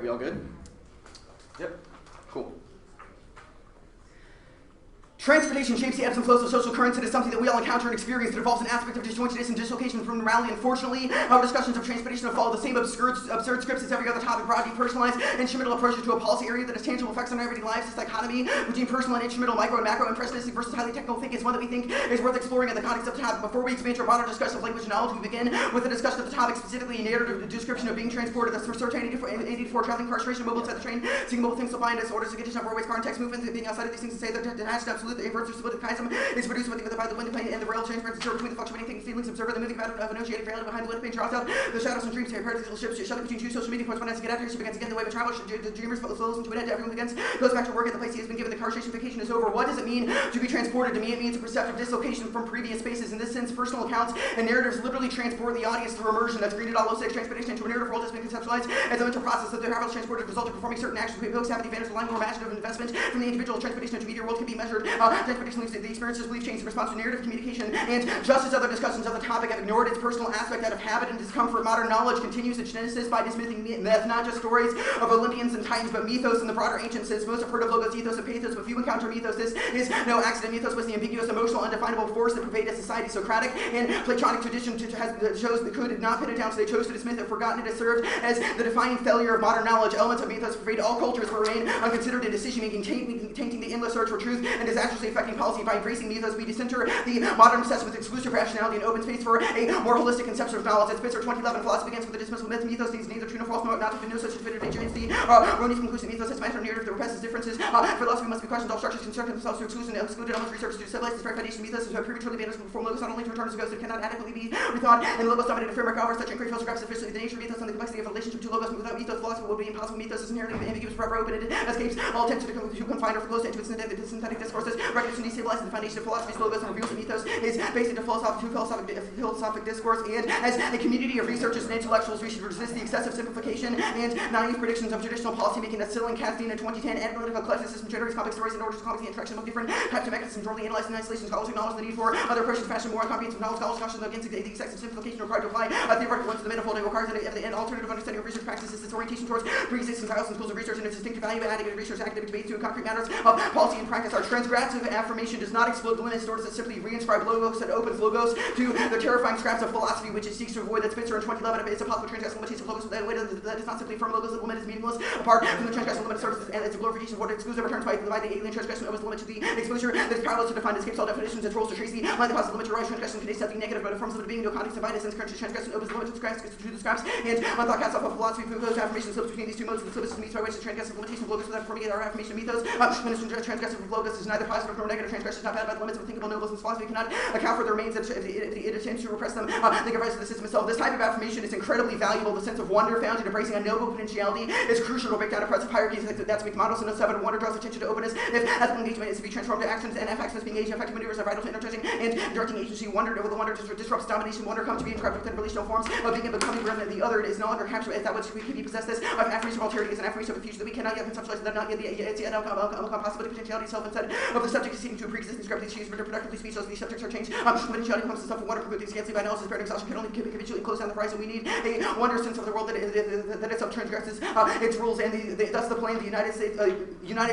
we all good? Yep, cool. Transportation shapes the ebbs and flows of social currents. It is something that we all encounter and experience that involves an aspect of disjointedness and dislocation from morality. Unfortunately, our discussions of transportation have followed the same absurd scripts as every other topic, broadly personalized, instrumental approaches to a policy area that has tangible effects on our everyday lives. This dichotomy between personal and instrumental, micro and macro, impressionistic versus highly technical thinking is one that we think is worth exploring in the context of the topic. Before we expand to a broader discussion of language and knowledge, we begin with a discussion of the topic, specifically a narrative description of being transported, the certainty for traveling, incarceration, mobile inside the train, seeing mobile things supply and disorders, the condition of roadways, car and text movements, being outside of these things to say that detached absolute, the inverse or split is produced with the wind plane and the rail transference between the fluctuating things, feelings, observer, the moving pattern of an oceanic reality behind the wind plane draws out the shadows and dreams, paradisical ships, shut between two social media points, one has to get after, she begins again, the wave of travel, the dreamers flows into an end, everyone begins, goes back to work at the place he has been given, the incarceration vacation is over. What does it mean to be transported? To me, it means a perceptive dislocation from previous spaces. In this sense, personal accounts and narratives literally transport the audience through immersion. That's green at all 06 transportation into a narrative world that's been conceptualized as a mental process that the travels transported result of performing certain actions. We folks have the advantage of line more imaginative investment from the individual. Transportation into media world can be measured. Transportation leads to the experiences, belief change, in response to narrative communication, and just as other discussions of the topic have ignored its personal aspect out of habit and discomfort, modern knowledge continues its genesis by dismissing myth, not just stories of Olympians and Titans, but mythos in the broader ancient sense. Most have heard of logos, ethos, and pathos, but few encounter mythos. This is no accident. Mythos was the ambiguous, emotional, undefinable force that pervaded society. Socratic and Platonic tradition could not pin it down, so they chose to dismiss it, forgotten it has served as the defining failure of modern knowledge. Elements of mythos pervade all cultures but remain unconsidered in decision-making, tainting the endless search for truth and disastrously affecting policy. By embracing mythos, we decenter the modern obsession with exclusive rationality and open space for a more holistic conception of knowledge. At Spitzer 2011, philosophy begins with the dismissal of myth. Mythos needs neither true nor false, nor not to be no such definitive nature. Hence the erroneous conclusion mythos has matter narrative that represses differences. Philosophy must be questioned. All structures construct themselves to exclude and excluded elements research to civilize the very foundation of mythos is prematurely banned from logos, not only to return as a ghost, it cannot adequately be rethought in logos dominated framework. However, such increased photographs sufficiently the nature of mythos and the complexity of a relationship to logos. Without mythos, philosophy would be impossible. Mythos is inherently ambiguous, forever open, and it escapes all attempt to confine or close into its synthetic discourses. Recognition destabilizes the foundation of philosophy's logos and reveals that mythos is based into philosophic discourse, and as a community of researchers and intellectuals, we should resist the excessive simplification and naive predictions of traditional policymaking that Sill and Castine in 2010. Analytical collective system generates complex stories in order to complex the interaction of different types of mechanisms normally analyzed in isolation. Scholars acknowledge the need for other approaches to fashion more comprehensive knowledge. Scholars caution against the excessive simplification required to apply theoretical ones to the manifold. It requires an alternative understanding of research practices. Its orientation towards pre-existing styles and schools of research and its distinctive value adding in research academic debates to concrete matters of policy and practice. Our transgressive affirmation does not explode the limits, nor does it simply reinscribe logos and opens logos to the terrifying scraps of philosophy which it seeks to avoid. That Spitzer in 2011 is a possible transgressive limitation of logos that is not simply affirm logos that limit is meaningless. Apart from the transgressive limit serves as a glorification of what exclusive returns by the alien transgression of its limit to the exposure that is powerless to define, escapes all definitions, its roles to trace the line the positive limit to rise. Transgression contains something negative, but it forms of being no context of violence, and current transgression opens the limit to the scraps, and unthought casts off of philosophy proposed affirmation slips between these two modes. The slip is the means by which the transgressive limitation of logos without affirming our affirmation of mythos. Ministering transgressive of logos is neither positive nor negative. Transgression is not bad by the limits of thinkable nobles, and philosophy cannot account for the remains that it attempts to repress them. They give rise to the system itself. This type of affirmation is incredibly valuable. The sense of wonder found in embracing a noble potentiality is crucial to break down oppressive hierarchies. That's weak models in 07. Wonder draws attention to openness. If ethical engagement is to be transformed to actions, and FX must be engaged in effective maneuvers are vital to energizing and directing agency. Wonder disrupts domination. Wonder comes to be inscribed within relational forms of being and becoming remnant. The other is no longer captured as that which we can be possessed. This of affirmation of alterity is an affirmation of the future that we cannot yet conceptualize, that not yet it's yet possibility potentiality itself instead of the subject seeking to a pre-existing script. These productively speechless. These subjects are changed. Potentiality becomes the stuff of wonder. Completely scarcely by analysis. Paradigm exhaustion can only habitually close down the horizon. We need a wonder sense of the world that itself transgresses its rules, and thus the plan. The United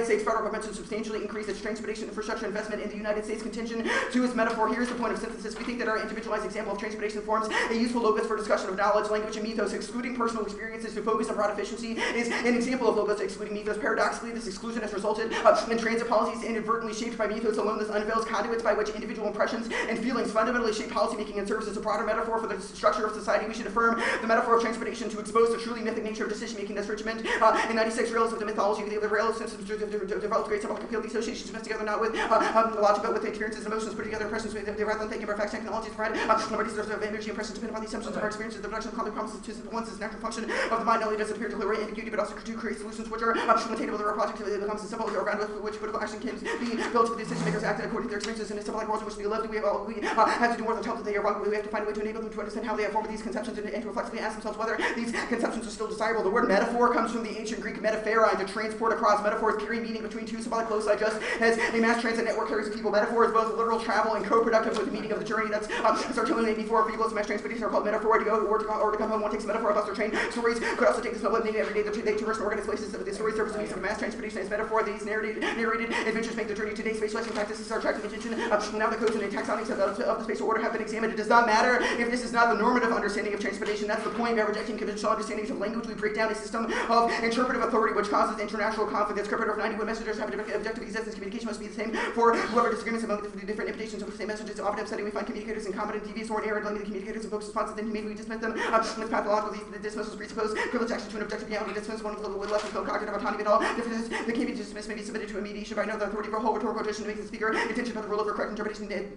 States federal government to substantially increase its transportation infrastructure investment in the United States contingent to its metaphor. Here's the point of synthesis. We think that our individualized example of transportation forms a useful logos for discussion of knowledge, language, and mythos. Excluding personal experiences to focus on broad efficiency is an example of logos excluding mythos. Paradoxically, this exclusion has resulted in transit policies inadvertently shaped by mythos alone. This unveils conduits by which individual impressions and feelings fundamentally shape policymaking and serves as a broader metaphor for the structure of society. We should affirm the metaphor of transportation to expose the truly mythic nature of decision-making. That's Richmond. In 96, rails of the mythology of the rail systems developed great symbolic appeal. These associations mixed together not with logic, but with experiences and emotions, put together impressions rather than thinking about facts. Technologies provide liberties of energy impressions depend upon the assumptions of our experiences. The production of complex promises to simple ones is a natural function of the mind. Not only does it appear to clear ambiguity, but also to create solutions which are attainable. The real project becomes a simple ground with which political action can be built to decision makers acted according to their experiences in a symbolic world in which we live. We have to do more than tell that they are wrong. We have to find a way to enable them to understand how they have formed these conceptions and to reflexively ask themselves whether these conceptions are still desirable. The word metaphor comes from the ancient Greek metaphora, to transport across. Metaphors carry meaning between two symbolic loci, just as a mass transit network carries people. Metaphor is both literal travel and co-productive with the meaning of the journey. That's Sartilian before people as mass transportation are called metaphor. To go or to come home, one takes a metaphor, a bus or train. Stories could also take this mode of meaning every day. They traverse and organize places. The story serves the needs of a mass transportation as metaphor. These narrated adventures make the journey. Today's spatializing practices are attracting attention. Now the codes and the taxonomies of the spatial order have been examined. It does not matter if this is not the normative understanding of transportation. That's the point. By rejecting conventional understandings of language, we break down a system of interpretive authority which causes international conflict. The script of 91 messengers have an objective existence. Communication must be the same for whoever disagreements among the different implications of the same messages. Often upsetting, we find communicators incompetent, devious, or errant. Like the communicators and folks' responses, then maybe we dismiss them. With pathological, the dismissals presuppose privilege action to an objective reality. Dismiss one with less with no cognitive autonomy at all. Differences that can be dismissed may be submitted to a mediation by another authority for a whole rhetorical tradition to make the speaker intention of the rule of correct interpretation.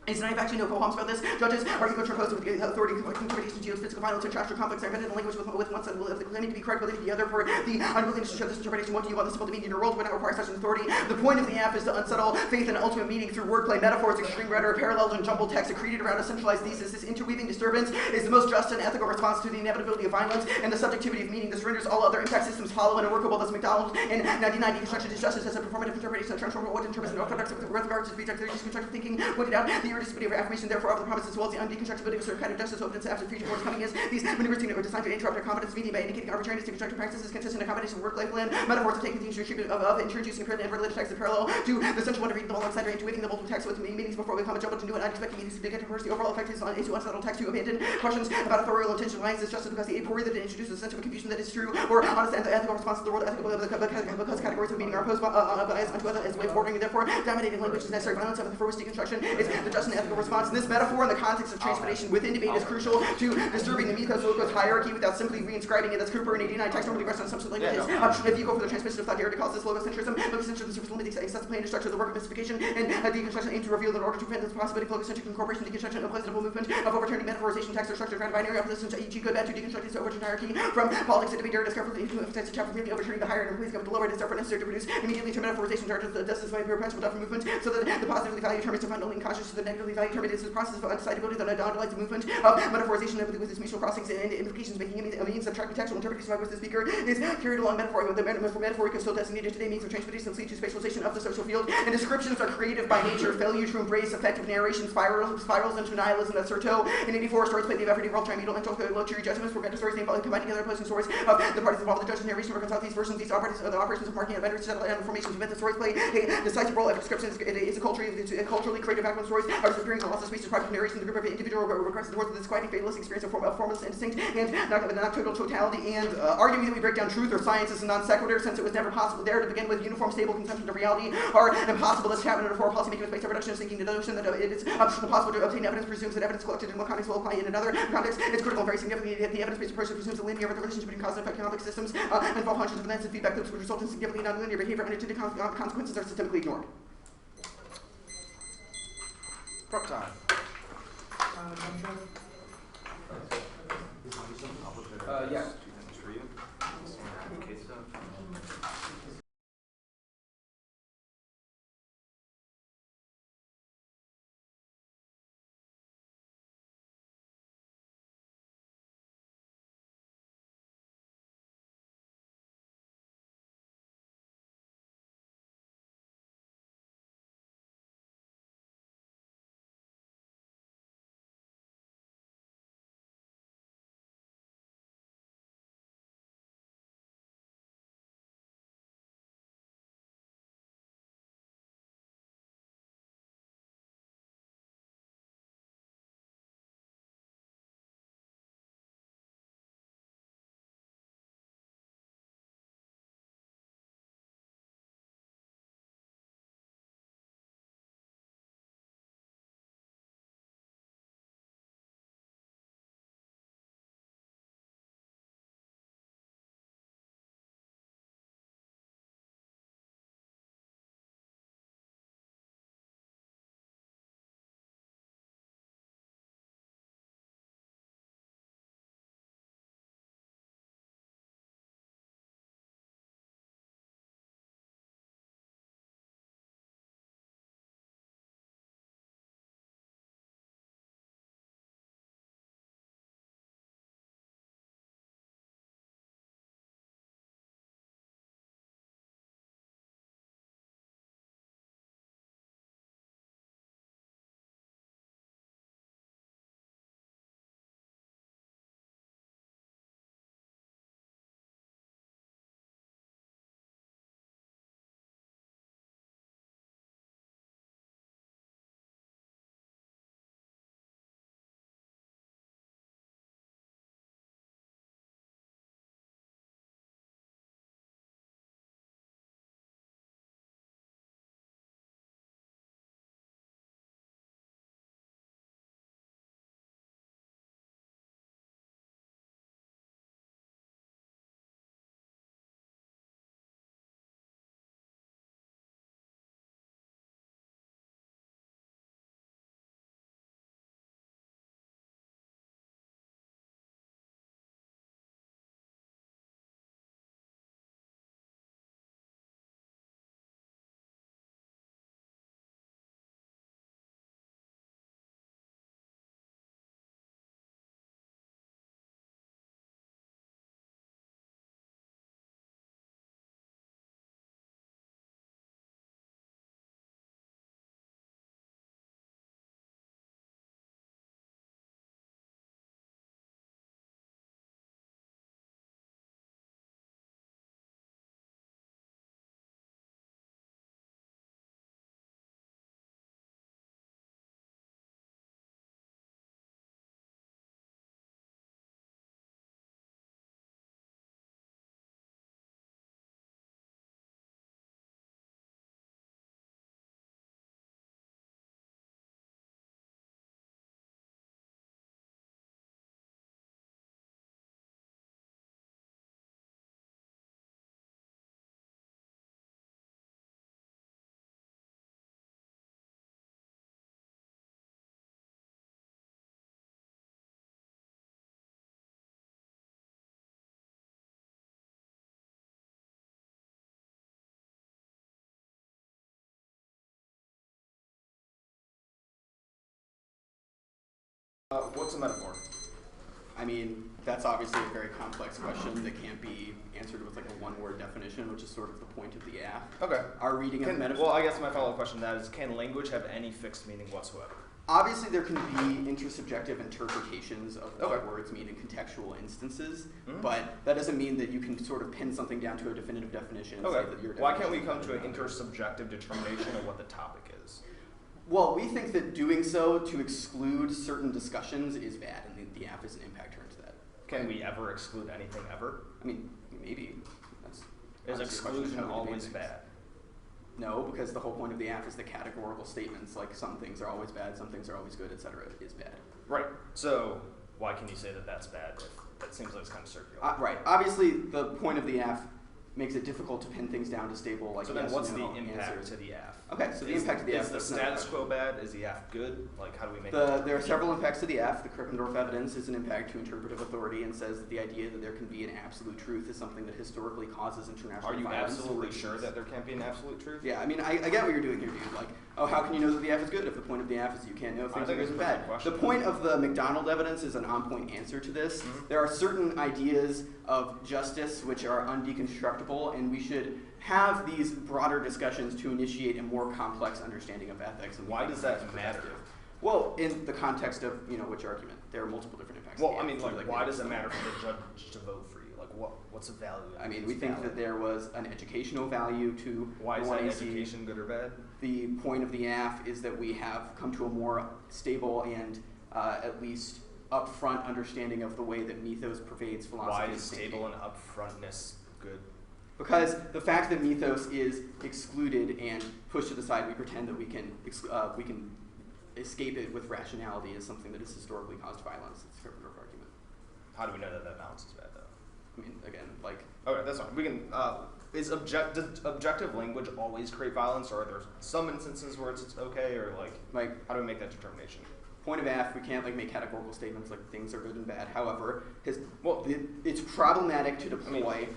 It's not actually no qualms about this. Judges are opposed with the authority interpretation, geophysical violence, and trash or conflicts are invented in language with one side of the claiming to be correct, believing the other for the unwillingness to show this interpretation. What do you want this symbol to mean in your world would not require such an authority? The point of the app is to unsettle faith and ultimate meaning through wordplay, metaphors, extreme rhetoric, parallels, and jumbled text accreted around a centralized thesis. This interweaving disturbance is the most just and ethical response to the inevitability of violence and the subjectivity of meaning. This renders all other impact systems hollow and unworkable. Thus, McDonald in 1990 constructed his justice as a performative interpretation of transformative what interprets and orthodox with regards to speech, constructive thinking, pointed out the irreducibility of affirmation. Therefore, of the promises as well as the undeconstructibility of a certain kind of justice, openness, absent future towards coming is. These maneuvers are designed to interrupt our competence meaning by indicating arbitrariness to constructive practices consistent accommodation of work-life plan. Metaphors to take the treatment of introducing apparent and related texts in parallel to the central one to read them alongside or interweaving the multiple texts with meanings before we come and jump into new and unexpected meanings to get to first. The overall effect is on into unsettled text to abandon questions about authorial intention lines is just because the aporia that it introduces a sense of confusion that is true or honest and ethical response to the world ethical because categories of meaning are opposed unto other as a way of ordering and therefore dominating language is necessary. Violence of the first deconstruction is the just and ethical response. In this metaphor in the context of transportation within debate is crucial to disturbing the mythos-logos hierarchy without simply reinscribing it. That's Cooper in 89. Text normally rests on assumption languages. A vehicle for the transmission of thought. Derrida calls this logocentrism. Logocentrism serves to limit the accessible plan to structure the work of mystification and deconstruction aims to reveal that in order to prevent this possibility of logocentric incorporation, deconstruction, and pleasurable movement of overturning metaphorization text are structured around binary oppositions, e.g. good, bad, to deconstruct to overturn hierarchy. From politics to debate, Derrida discovers to emphasize the chapter really overturning the higher and replacing of the lower. It is therefore necessary to produce immediately to metaphorization charges that does this way of principle for movement, so that the positively valued term is defined only in conscious to the negatively valued term. It is the process of undecidability that underlies the movement of metaphorization with its mutual crossings and implications, making a means of textual interpretation by which the speaker is carried along metaphor. The metaphoric is still designated today means of transportation lead to spatialization of the social field, and descriptions are creative by nature. Failure to embrace effective narration spirals into nihilism. That's Surto in 84. Stories play the everyday world, trimetal, and luxury judgments for vendor stories named combine together opposing stories of the parties involved. The judge's narration reconcile these versions. These operations of marking of vendors to settle down formations of stories play a decisive role. Every description is a culturally creative background stories are disappearing from loss of speech described narration. The group of individual requests towards the disquieting fatalist experience of formless and distinct and nocturnal totality, and arguing that we break down truth or science is a non sequitur since it was never possible there to begin with. Uniform stable conceptions of reality are impossible. This cabinet for policy making based on reductionist thinking. The notion that it is impossible to obtain evidence presumes that evidence collected in one context will apply in another context. It's critical and very significantly that the evidence-based approach presumes a linear relationship between cause and effect. Complex systems involve hundreds of events and feedback loops which result in significantly nonlinear behavior. Unintended consequences are systemically ignored. Prop time. Yes. What's a metaphor? I mean, that's obviously a very complex question that can't be answered with like a one-word definition, which is sort of the point of the app. Okay. Our reading of metaphor. Well, I guess my follow-up question to that is, can language have any fixed meaning whatsoever? Obviously, there can be intersubjective interpretations of what words mean in contextual instances, but that doesn't mean that you can sort of pin something down to a definitive definition and say that your definition. Why can't we come to an intersubjective determination of what the topic is? Well, we think that doing so to exclude certain discussions is bad, and the app is an impactor into that. Can we ever exclude anything ever? I mean, maybe. Is exclusion always bad? No, because the whole point of the app is the categorical statements, like some things are always bad, some things are always good, etc. is bad. Right. So why can you say that that's bad? That seems like it's kind of circular. Right. Obviously, the point of the app makes it difficult to pin things down to stable, like so then yes, what's no, the impact answer. to the app? Okay, so the impact to the app is the status quo bad? Is the app good? Like, how do we make there are several impacts to the app. The Krippendorf evidence is an impact to interpretive authority and says that the idea that there can be an absolute truth is something that historically causes international violence. Are you absolutely sure that there can't be an absolute truth? Yeah, I mean, I get what you're doing here, dude. Like, oh, how can you know that the app is good if the point of the app is you can't know if things are good and bad? The point of the McDonald evidence is an on-point answer to this. There are certain ideas of justice which are undeconstructible, and we should have these broader discussions to initiate a more complex understanding of ethics. And why does that matter? Well, in the context of, which argument? There are multiple different impacts. Well, I mean, like why does it matter for the judge to vote for you? Like, what's the value? I mean, we think that there was an educational value to. Why is that education good or bad? The point of the app is that we have come to a more stable and at least upfront understanding of the way that mythos pervades philosophy. Why is stable and upfrontness good? Because the fact that mythos is excluded and pushed to the side, we pretend that we can escape it with rationality is something that has historically caused violence. It's a Krippendorf argument. How do we know that that balance is bad, though? I mean, again, like. Okay, that's fine. We can. Does objective language always create violence, or are there some instances where it's okay, or like how do we make that determination? Point of app, we can't make categorical statements like things are good and bad. However, it's problematic to deploy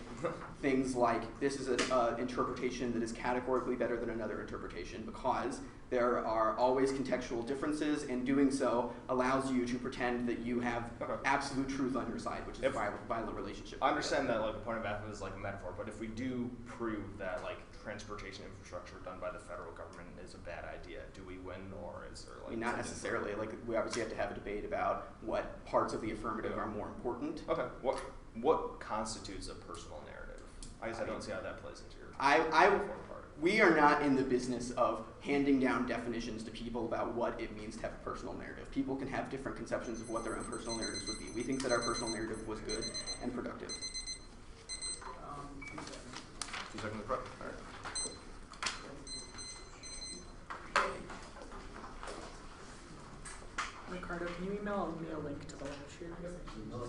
things like this is an interpretation that is categorically better than another interpretation because there are always contextual differences, and doing so allows you to pretend that you have absolute truth on your side, which is a violent relationship. I understand that like the point of app is like a metaphor, but if we do prove that like transportation infrastructure done by the federal government is a bad idea, do we win, or is there like? I mean, not necessarily. Like we obviously have to have a debate about what parts of the affirmative are more important. Okay. What constitutes a personal narrative? I guess I don't see how that plays into your. We are not in the business of handing down definitions to people about what it means to have a personal narrative. People can have different conceptions of what their own personal narratives would be. We think that our personal narrative was good and productive. 2 seconds apart. All right. Ricardo, can you email me a link to the lecture? All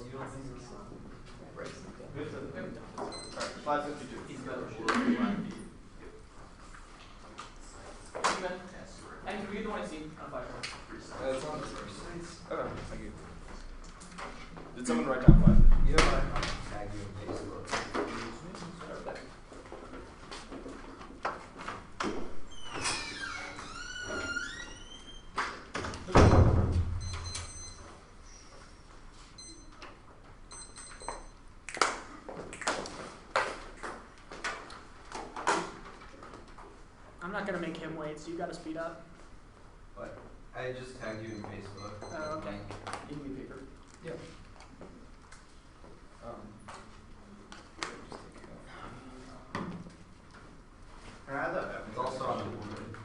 right, 552. And can we get the one I see on 5 It's on the first. Okay, thank you. Did someone write down 5? Yeah, I tag you in Facebook. I'm not going to make him wait, so you got to speed up. What? I just tagged you in Facebook. Oh, okay. Give me paper. Yeah. Can I have that back? It's also on the board.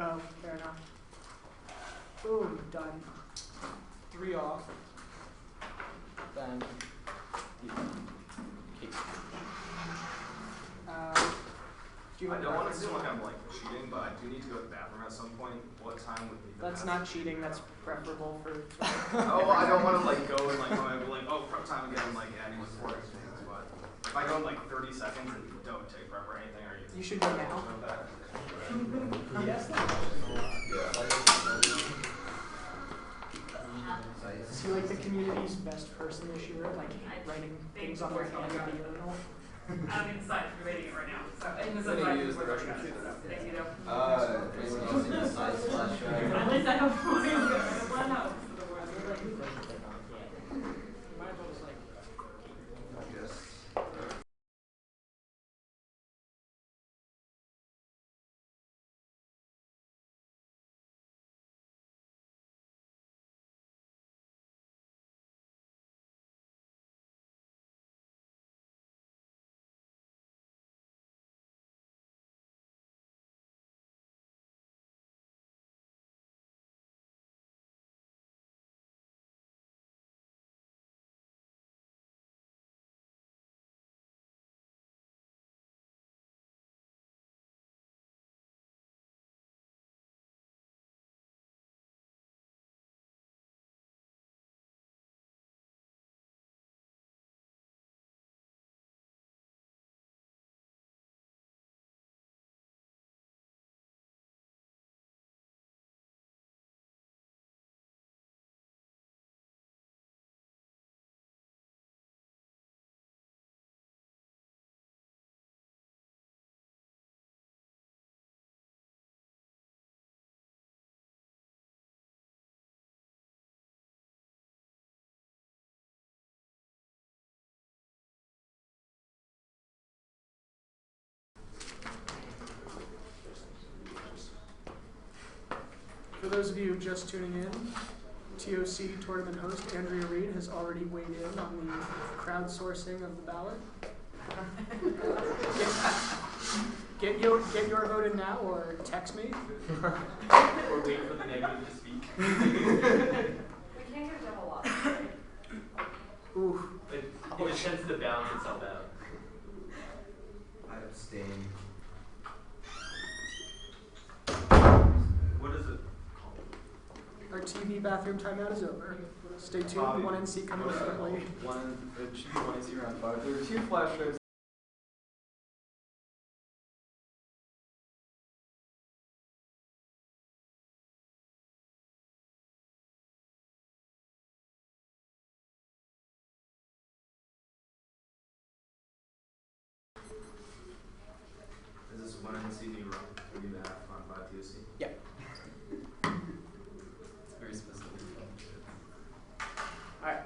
Oh, fair enough. Boom, done. 3 off. Then. Do you I don't want to seem like I'm like cheating, but I do need to go to the bathroom at some point. What time would be the That's best? not cheating, that's preferable for. Oh, I don't want to like go and like come and be like, oh, prep time again, and like adding with 4 things. But if I go in like 30 seconds and don't take prep or anything, are you? You should go now. Yes. Is he like the community's best person this year, like writing things on their hand at the urinal? I don't even decide if you're reading it right now. So, and this is Then like, you use the Russian computer. thank you. Anyone else need a side slash drive? At least I have one. Well, no. For those of you just tuning in, ToC tournament host Andrea Reed has already weighed in on the crowdsourcing of the ballot. Get your vote in now, or text me. Or wait for the negative to speak. We can't get double loss, right? Ooh. It tends to balance itself out. I abstain. What is it called? Our TV bathroom timeout is over. Stay tuned. 1NC coming shortly. It should be 1NC round 5. There are 2 flash drives. Is this 1NC new round? 3.5 on 5 ToC? Yeah. It's very specific. All right.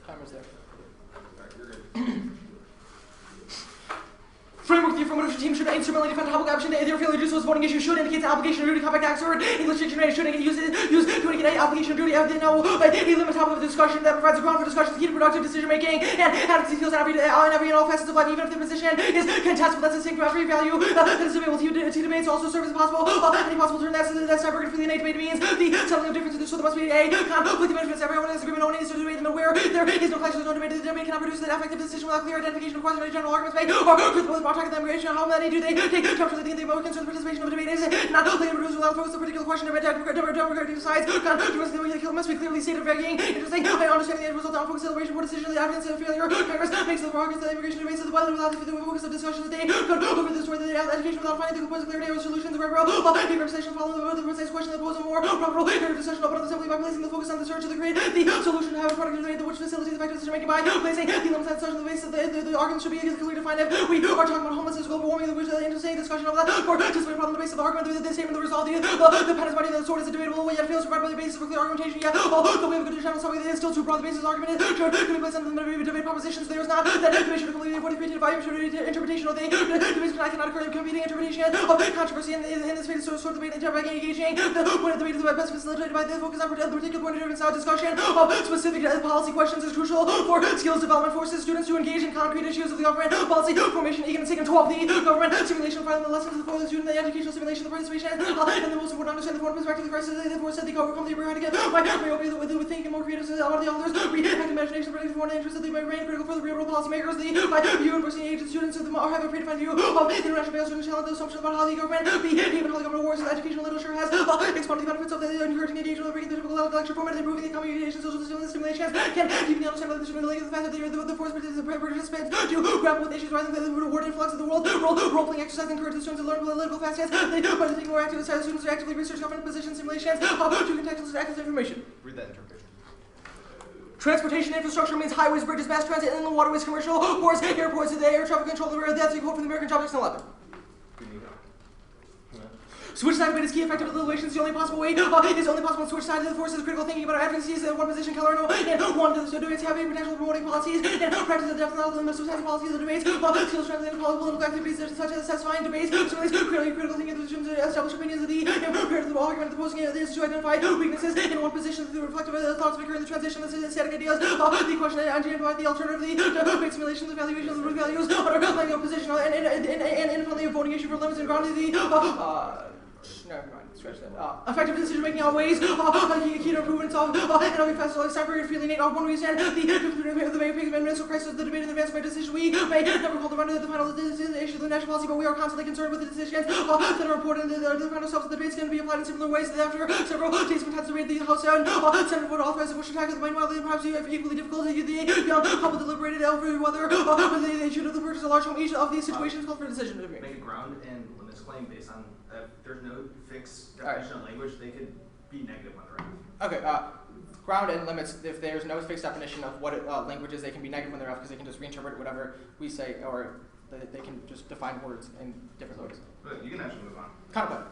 Timer's there. Alright, you're good. Framework the affirmative team should instrumentally defend the public option to their failure to do so as voting issue should indicate the application of duty compact acts or English dictionary should use to indicate application of duty of the now a limit topic of discussion that provides a ground for discussion, key to productive decision making, and advocacy skills in every and all facets of life, even if the position is contestable. That's distinct from every value that is available to debates. Also serves as possible any possible turn that's never going to feel the innate debate means the settling of differences. So there must be a conflict of interest. Everyone has agreement on needs to debate them, and where there is no clash, there's no debate. The debate cannot produce an effective decision without clear identification of questions, general arguments made, or principles about talking immigration. How many do they take temperature? They think the more concerned participation of a debate is not only produced without focus on a particular question. Democratic decides controversy must be clearly stated, varying, interesting. I understand the end result on focus celebration for decision, the evidence of failure. Congress makes the progress the immigration debates of the weather without the focus of discussion today. Could over this story the education without finding the points of clarity or solutions. The conversation following the precise question that poses a more probable discussion open up simply by placing the focus on the search of the create the solution to have a product debate which facilitates effective decision making by placing the limits on such the base of the argument should be clearly defined. If we are talking about homelessness, global warming, which is an interesting discussion of that, or just the problem the base of the argument, the statement, the result, the dependence body of the sword is a debatable way, yet fails to provide the basis for clear argumentation, yet although we have a good general summary, it is still too broad. The basis of the argument is should be placed on the debate propositions. There is not that debate should completely avoid creative value, should interpretation of the debate cannot occur competing interpretation of controversy in this phase, so sort of debate engaging the point of debate is best facilitated by the focus on the particular point of difference. Now discussion of specific policy questions is crucial for skills development, forces students to engage in concrete issues of the government policy formation, economic and 12 the government simulation for the lessons for the student, the educational simulation, the participation, and the most important understand the foreign perspective, the crisis, the force said they overcome the ability to get my myopia with thinking more creative a lot of the authors, reactive imagination, predictive foreign interest of the brain, critical for the real world policymakers, the university agent students of the have a predefined view of international balance and challenge the assumptions about how the government behave and how the government works, and educational literature has expounded the benefits of the encouraging engagement of the typical lecture format, improving the communication, social stimulations, can deepen the understanding of the stimulating the fact that the force participants to grapple with issues rising the reward influx of the world, role-playing exercise encourages students to learn political fast stance, they take more active students to actively research government position simulations, to contextualize active information. Read that interpretation. Transportation infrastructure means highways, bridges, mass transit, inland waterways, commercial ports, airports, the air traffic control, the rail, that's the quote from the American Job 11. Switch side weight is key effective relations. The only possible way is only possible on switch side of the force is critical thinking about our advocacies in one position, color, and one to the debates having potential promoting policies and practice the depth and the substantive policies of the debates. Skills translating political activities such as satisfying debates, critical thinking positions to establish opinions of the compared to the argument of the posing is to identify weaknesses in one position through reflective thoughts maker in the transition, the static ideas, the question and identify the alternative, the debate simulation, the evaluation of the root values, underlying the position and finally a voting issue for limits and grounding the never mind, stretch that. Effective decision making always, key to improvements of, and having fast, separated feeling of one reason, the mental crisis, the debate in advance of my decision. We may never call the run to the final issue of the national policy, but we are constantly concerned with the decisions that are important in the final steps of the debates can be applied in similar ways. After several days of intense debate, the House and Senate vote authorized which attack of the mind wildly and perhaps equally difficult. The young couple deliberated over whether they should have purchased a large home. Each of these situations called for a decision to be made. Make a ground and limits claim based on there's no fixed definition of language, they could be negative on the right. Okay, ground and limits, if there's no fixed definition of what languages, they can be negative when they're off because they can just reinterpret whatever we say, or they can just define words in different ways. But you can actually move on. Contemplate.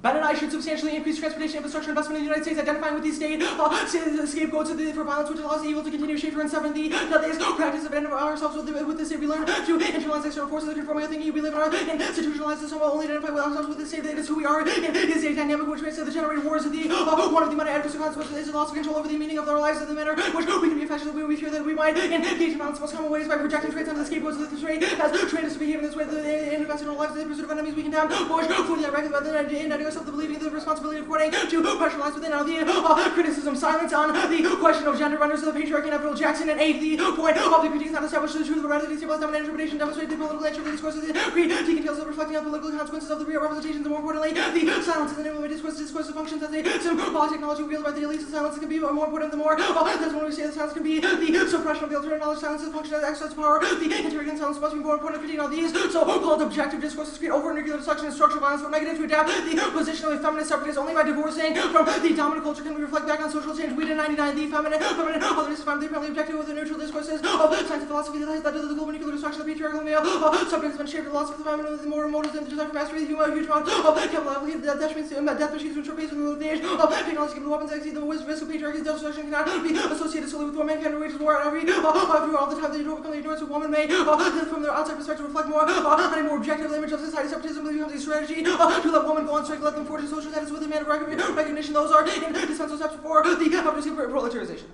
Ben and I should substantially increase transportation infrastructure investment in the United States, identifying with these scapegoats for violence which allows the evil to continue. Schaefer and Seven, the practice of ourselves with the state. We learn to internalize external forces that conform our thinking. We live in our institutionalized system. We'll only identify with ourselves with the state. That is who we are. And it is a dynamic which makes the generated wars of the one of the many adverse consequences is the loss of control over the meaning of our lives in the manner which we can be affected. We fear that we might engage in violence in most common ways by projecting traits onto the scapegoats of the trait as trained us to behave in this way. The invested in our lives, the pursuit of enemies we condemn. Which for the record, rather than indicting ourselves, the believing the responsibility according to pressure lies within the criticism. Silence on the question of gender renders of the patriarchy and Avril Jackson. And 8, the point of the critique is not established the truth, but rather the stabilized dominant interpretation demonstrate the political nature of the discourse of the critique entails of reflecting on political consequences of the real representations, and more importantly, the silence is the name of a discourse. Discourse functions as a symbolic technology revealed by the elites. The silence can be more important the more. That's when we say the silence can be the suppression of the alternative knowledge. Silence is function as exercise of power. The interrogating silence must be more important critiquing of these so-called objective discourses create over nuclear destruction and structural violence. For negative to adapt the position of a feminist separatist only by divorcing from the dominant culture can we reflect back on social change. We did 99 the feminine others is found the apparently objective with the neutral discourses of science and philosophy that has led to the global nuclear destruction of the patriarchal male subject has been shaped with the loss of the feminine with the moral motives and the desire for mastery. The huge amount of capital death machines to ensure peace in the age of technology given weapons exceed the risk of patriarchy's destruction cannot be associated solely with women can wage war at every all the time they don't become the ignorance of woman may from their outside perspective reflect more on a more objective image of society. Separatism becomes a strategy to let women go on strike, let them forge a social status with a man of recognition. Those are indispensable steps for the proletarization.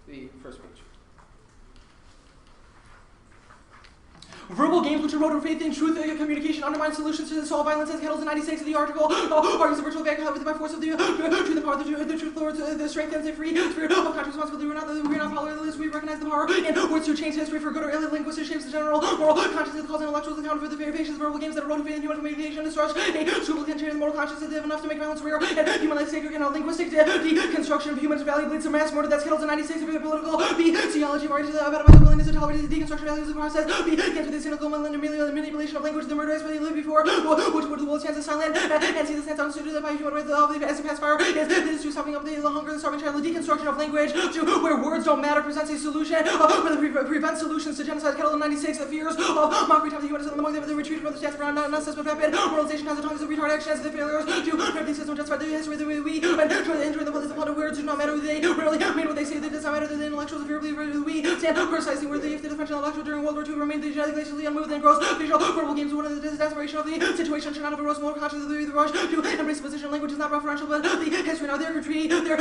The first page. Verbal games which erode faith in truth communication undermine solutions to solve violence as Kettles in 96 of the article argues the virtual vacuum by force of the truth and power the truth Lord the strength and the free spirit of conscious responsibility. We're not powerless. We recognize the power in words to change history for good or ill. Linguistic shapes the general moral consciousness calls intellectuals account for the variations of verbal games that erode faith in human communication and destroy a scruple can change the moral consciousness enough to make violence real and human life sacred and linguistic deconstruction of humans value leads to mass murder. That's Kettles in 96 of the political theology of about the willingness to tolerate the deconstruction values of the process begins with the cynical manipulation of language. The murderers where they lived before, which would the world stands silent and see the sense understood by human rights of the as a pacifier is to stopping up the hunger, the starving child, the deconstruction of language to where words don't matter presents a solution for the prevent solutions to genocide. Kettle in 96, the fears of mockery time the humans among them the retreat from the stats around nonsense but rapid moralization has the tongues of retard actions the failures to grab the system justify the history that we and try to enter the blood of the plot of words do not matter who they really mean what they say. They does not matter. The intellectuals invariably we stand precisely where if the French intellectual during World War II remained the genetically unmoved and gross visual verbal games. One of the desperation of the situation should not have arose more conscious of the rush to embrace a position. Language is not referential, but the history now their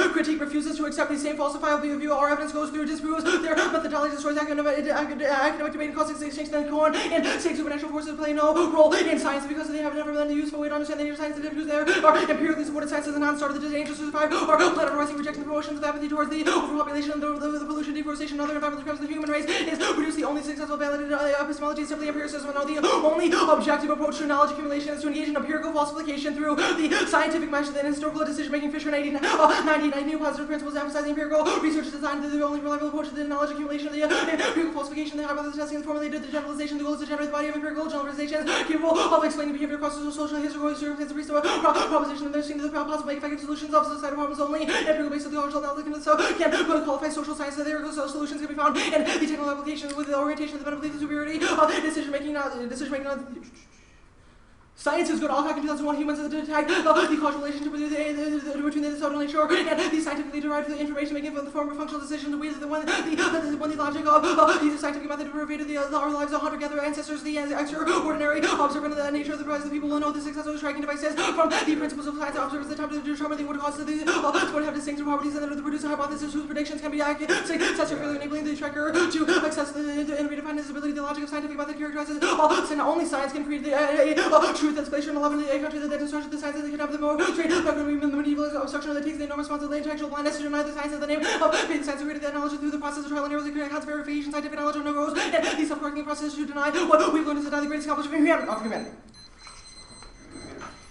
critique refuses to accept the same falsifiable view. Our evidence goes through, disproves their methodology, destroys academic debate, and causes extinction and corn, and state supernatural forces play no role in science because they have never been a useful way to understand the nature of science. The differences there are empirically supported science as a non-starter. The dangers to survive are plateaurizing, rejecting the promotions of apathy towards the overpopulation, and the pollution, deforestation, and other environmental crimes of the human race is produce the only successful validated epistemology is simply empiricism. And the only objective approach to knowledge accumulation is to engage in empirical falsification through the scientific measures and historical decision-making. Fisher in 1990 new positive principles emphasizing empirical research is designed to the only reliable approach to the knowledge accumulation. The empirical falsification, the hypothesis testing, the formulated, the generalization, the goal is to generate the body of empirical generalizations capable of explaining behavior across social history, circumstances, proposition, and understanding the possible effective solutions of societal problems. Only empirical based on the original knowledge so can qualify social science. The empirical solutions can be found in the technical applications with the orientation of the better belief, the superiority of decision-making. Science is good. All back in 2001, humans detect the causal relationship between the subtle nature and the scientifically derived information making from the form of functional decision. The way that when the logic of the scientific method pervaded our lives, the hunter-gatherer ancestors, the extraordinary observant of the nature of the prize, the people who know the success of striking devices from the principles of science. Observers attempt to determine the would cause the sport have distinctive properties and to produce a hypothesis whose predictions can be accurate, successfully enabling the tracker to access the innovative findings ability. The logic of scientific method characterizes all. So not only science can create the truth that's glacier in 11 a country that instructed the science that they could have the more trade the medieval obstruction that takes the enormous responsibility intellectual blindness to deny the science of the name of being science created that knowledge through the process of trial and error, the correct verification, scientific knowledge of no rows, and the self-correcting process to deny what we've learned is to deny the greatest accomplishment of humanity.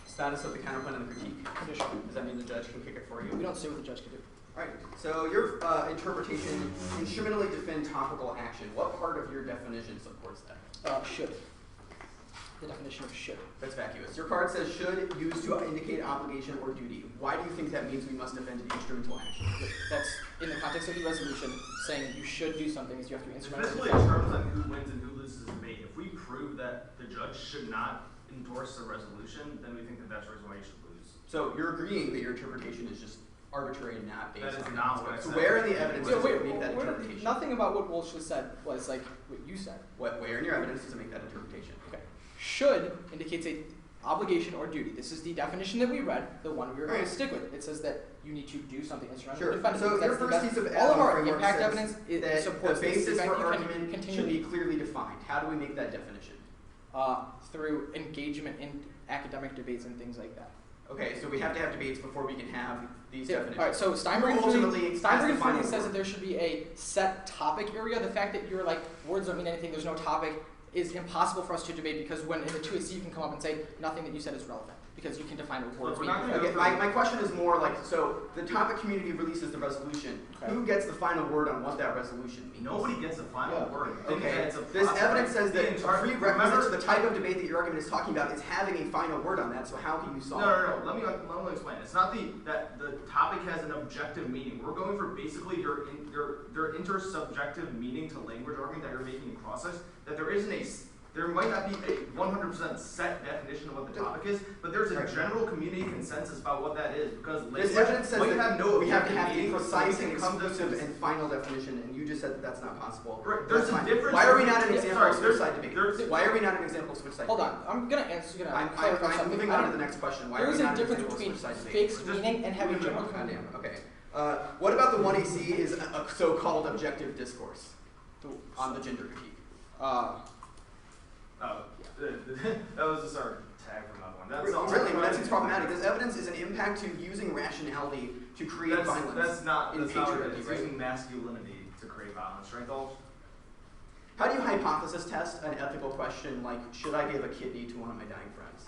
Status of the counterpoint and the critique. Condition. Does that mean the judge can kick it for you? We don't say what the judge can do. Alright, so your interpretation, instrumentally defend topical action. What part of your definition supports that? Should. The definition of should. That's vacuous. Your card says should used to indicate obligation or duty. Why do you think that means we must defend the instrumental action? That's in the context of the resolution, saying you should do something is you have to instrumentally Especially in terms of who wins and who loses the debate. If we prove that the judge should not endorse the resolution, then we think that that's the reason why you should lose. So you're agreeing that your interpretation is just arbitrary and not based That is on not what I So said. where in the evidence does it make that where- interpretation? nothing about what Walsh just said was like what you said. Where in your evidence does it make that interpretation? Okay. Should indicates a obligation or duty. This is the definition that we read, the one we were going to Right. stick with. It says that you need to do something instrumental Sure. to defend it. So because your that's the first best- piece of all of our framework impact says evidence that supports the this. basis In fact, for you can argument continue should be clearly defined. How do we make that definition? through engagement in academic debates and things like that. Okay, so we have to have debates before we can have these Yeah, definitions. all right, so Steinberg Who and ultimately Fleming, has Steinberg the and final Fleming says word? that there should be a set topic area. The fact that you're like, words don't mean anything, there's no topic, is impossible for us to debate because when in the 2AC you can come up and say nothing that you said is relevant because you can define what words Look, mean. we're not gonna Okay, my question is more like, so the topic community releases the resolution. Okay. Who gets the final word on what that resolution means? Nobody gets a final Yeah. word. Okay, It's a this process. evidence says that The a entire- prerequisite remember- to the type of debate that your argument is talking about is having a final word on that, so how can you solve it? No. Let me explain. It's not that the topic has an objective meaning. We're going for basically your intersubjective meaning to language argument that you're making in process. That there might not be a 100% set definition of what the topic is, but there's a Right. general community consensus about what that is because This language evidence says might that have no we have to objective have a meaning, so precise we and can come to exclusive and final definition, and you just said that that's not possible. Right, there's That's a fine. difference Why are we not an between- example sorry, of switch side debate? there's- Why are we not an example of switch side Hold debate? on, I'm gonna I'm clarify something. moving on to the next question. Why There are is we a not an difference example of between switch side debate? fixed meaning and having general Goddamn, okay. What about the 1AC is a so-called objective discourse on the gender critique? That was just our tag from that one. That's all. Really, that seems problematic. This evidence is an impact to using rationality to create violence. That's not in what it patriarchy, is. right? Using masculinity to create violence, right, Dolph? How do you hypothesis test an ethical question like, should I give a kidney to one of my dying friends?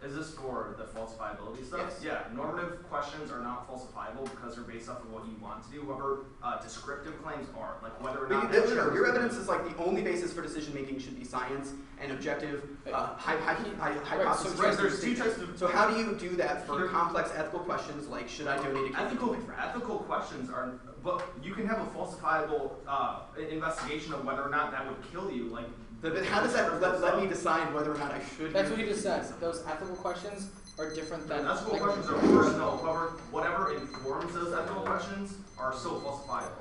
Is this for the falsifiability stuff? Yes. Yeah, normative questions are not falsifiable because they're based off of what you want to do. However, descriptive claims are, like whether or not Your evidence is like the only basis for decision making should be science and objective hypothesis. Right, there's two types of So how do you do that for complex ethical questions like, should I donate a kidney to my friend? ethical questions are, but you can have a falsifiable investigation of whether or not that would kill you. Like, But how does that let me decide whether or not I should? That's give what he a just kidney? said. Those ethical questions are different than. ethical like, questions are personal. However, whatever informs those ethical questions are still falsifiable.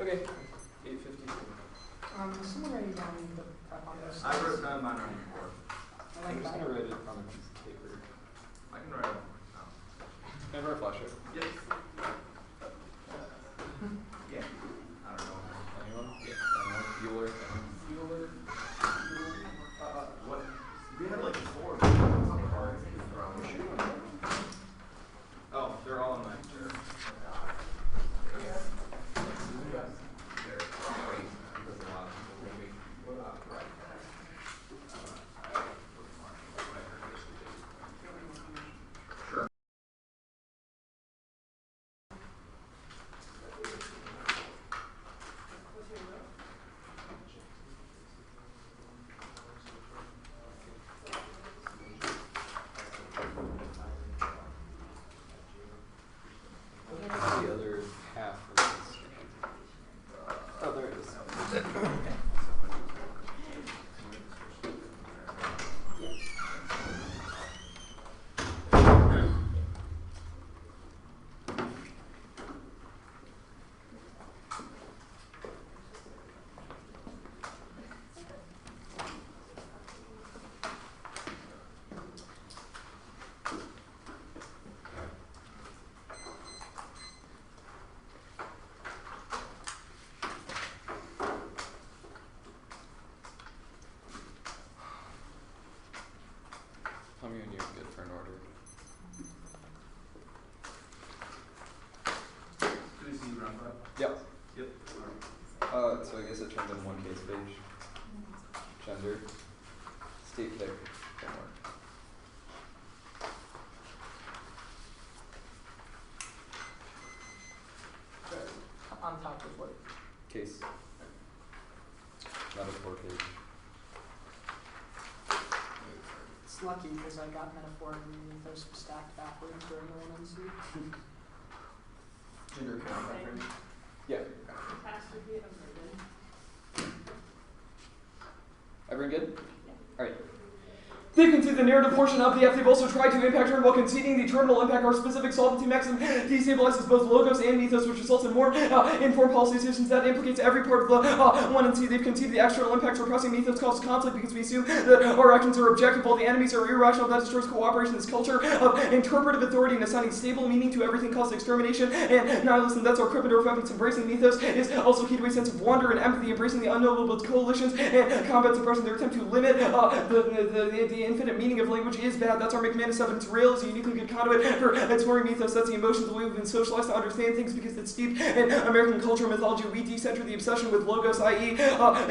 Okay. 8:50. Is someone writing down the prep on this? I wrote down mine on the board. I I'm like just that. gonna write it on a piece of paper. I can write it. Can I borrow a flashlight? Yes. Yeah. I don't know. Anyone? Anyone? Bueller? Bueller. What? We had like 4. Oh, they're all in my chair. round 5? Yep. Yep. So I guess it turns in one case page. Gender. State pick. Framework. On top of what? Case. Metaphor page. It's lucky because I got metaphor and those stacked backwards during the 1NC. Gender count reference. Yeah. Catastrophe averted. Everyone good? Alright. They concede the narrative portion of the F. They've also tried to impact turn while conceding the terminal impact our specific solvency maximum destabilizes both logos and mythos, which results in more informed policy decisions that implicates every part of the 1NC. They've conceded the external impacts repressing mythos causes conflict because we assume that our actions are objective while the enemies are irrational. That destroys cooperation. This culture of interpretive authority and assigning stable meaning to everything causes extermination and nihilism. That's our Krippendorf evidence. Embracing mythos is also key to a sense of wonder and empathy. Embracing the unknowable with coalitions and combat suppression. Their attempt to limit the infinite meaning of language is bad. That's our McManus evidence. Rail is a uniquely good conduit for exploring mythos. That's the emotions, the way we've been socialized to understand things because it's steeped in American culture and mythology. We decenter the obsession with logos, i.e.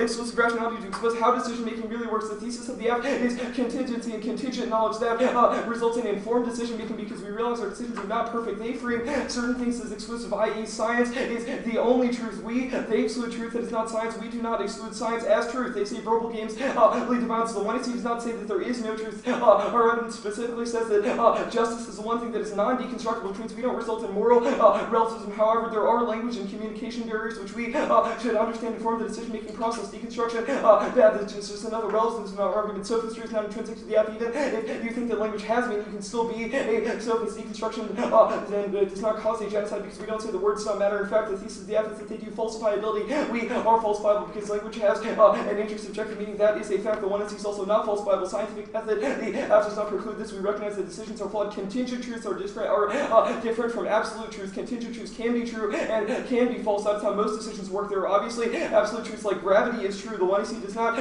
exclusive rationality to expose how decision-making really works. The thesis of the F is contingency and contingent knowledge that results in informed decision-making because we realize our decisions are not perfect. They frame certain things as exclusive, i.e. science is the only truth. They exclude truth that is not science. We do not exclude science as truth. They say verbal games lead to violence. The 1NC does not say that there is no truth. Our evidence specifically says that justice is the one thing that is non-deconstructible, which means we don't result in moral relativism. However, there are language and communication barriers which we should understand to form the decision-making process. Deconstruction, that's just another relativism argument. Sophistry is not intrinsic to the F. Even if you think that language has meaning, you can still be a sophist. Deconstruction then does not cause a genocide because we don't say the words don't matter. In fact, the thesis of the F is that they do falsifiability. We are falsifiable because language has an intersubjective meaning. That is a fact. The 1NC is also not falsifiable. Scientific method, the F does not preclude this. We recognize that decisions are flawed. Contingent truths are different from absolute truths. Contingent truths can be true and can be false. That's how most decisions work. There are obviously absolute truths like gravity is true. The 1NC does not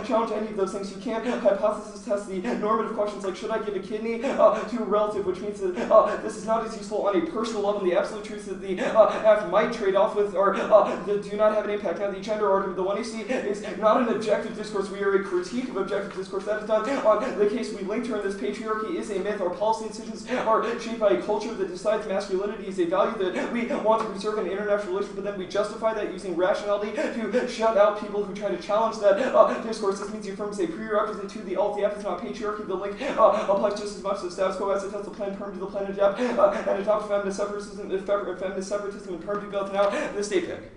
challenge any of those things. You can't hypothesis test the normative questions like should I give a kidney to a relative, which means that this is not as useful on a personal level. The absolute truths that the F might trade off with are that do not have an impact. Now the gender argument, the 1NC is not an objective discourse. We are a critique of objective discourse. That is done on the case we linked her in this. Patriarchy is a myth. Our policy decisions are shaped by a culture that decides masculinity is a value that we want to preserve in international relations, but then we justify that using rationality to shut out people who try to challenge that discourse. This means you affirm a prerequisite to the alt. The F is not patriarchy. The link applies just as much to the status quo as it does the plan perm to the plan adapt and adopt feminist separatism and perm to both. Now the state pick.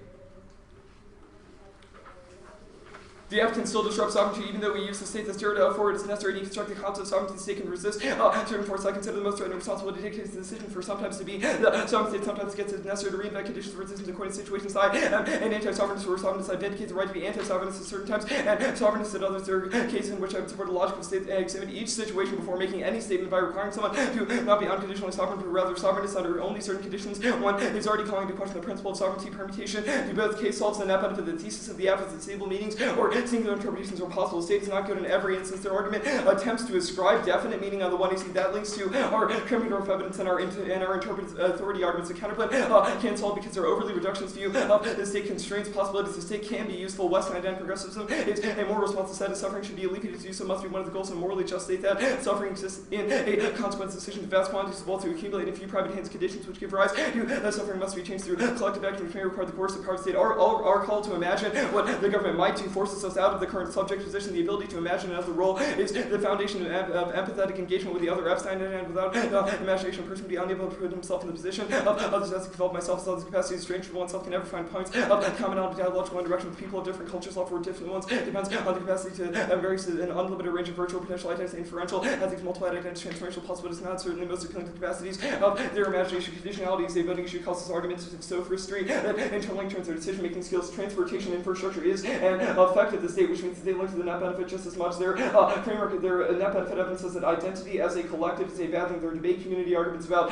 The F can still disrupt sovereignty even though we use the state as stereotype for it is necessary to deconstruct the concept of sovereignty. The state can resist certain forces. I consider the most threatening responsibility dictates the decision for sometimes to be the sovereign state sometimes gets it necessary to reinvent conditions of resistance according to situation side and anti-sovereignist or sovereignist vindicate the right to be anti-sovereignist at certain times and sovereignist at others. There are cases in which I would support a logical state and examine each situation before making any statement by requiring someone to not be unconditionally sovereign but rather sovereignist under only certain conditions. One is already calling into question the principle of sovereignty permutation. Do both case solves the net benefit the thesis of the F is stable meanings or singular interpretations or possible. The state is not good in every instance. Their argument attempts to ascribe definite meaning on the 1NC. That links to our Krippendorf evidence and our interpretive authority arguments. The counterplan can't solve because their overly reductionist view of the state constrains possibilities. The state can be useful. Western identity progressivism is a more responsive set of suffering should be alleviated to do so must be one of the goals of a morally just state that suffering exists in a consequence decision. Vast quantities of wealth to accumulate in a few private hands. Conditions which give rise to suffering must be changed through collective action which may require the coercive power of the state. Our call to imagine what the government might do forces us out of the current subject position. The ability to imagine another role is the foundation of empathetic engagement with the other Epstein, and without imagination, a person would be unable to put himself in the position of others as develop myself as others' capacities. Strange for oneself can never find points of commonality, dialogical interaction with people of different cultures, love for different ones. Depends on the capacity to embrace an unlimited range of virtual potential identities, inferential, ethics, multiplied identities, transformational possibilities, not certainly most appealing to the capacities of their imagination. Conditionality is a voting issue, causes arguments of sophistry that internally turns their decision-making skills. Transportation infrastructure is an effect of the state, which means that they link to the net benefit just as much. Their framework, their net benefit evidence says that identity as a collective is a bad thing. Their debate community arguments about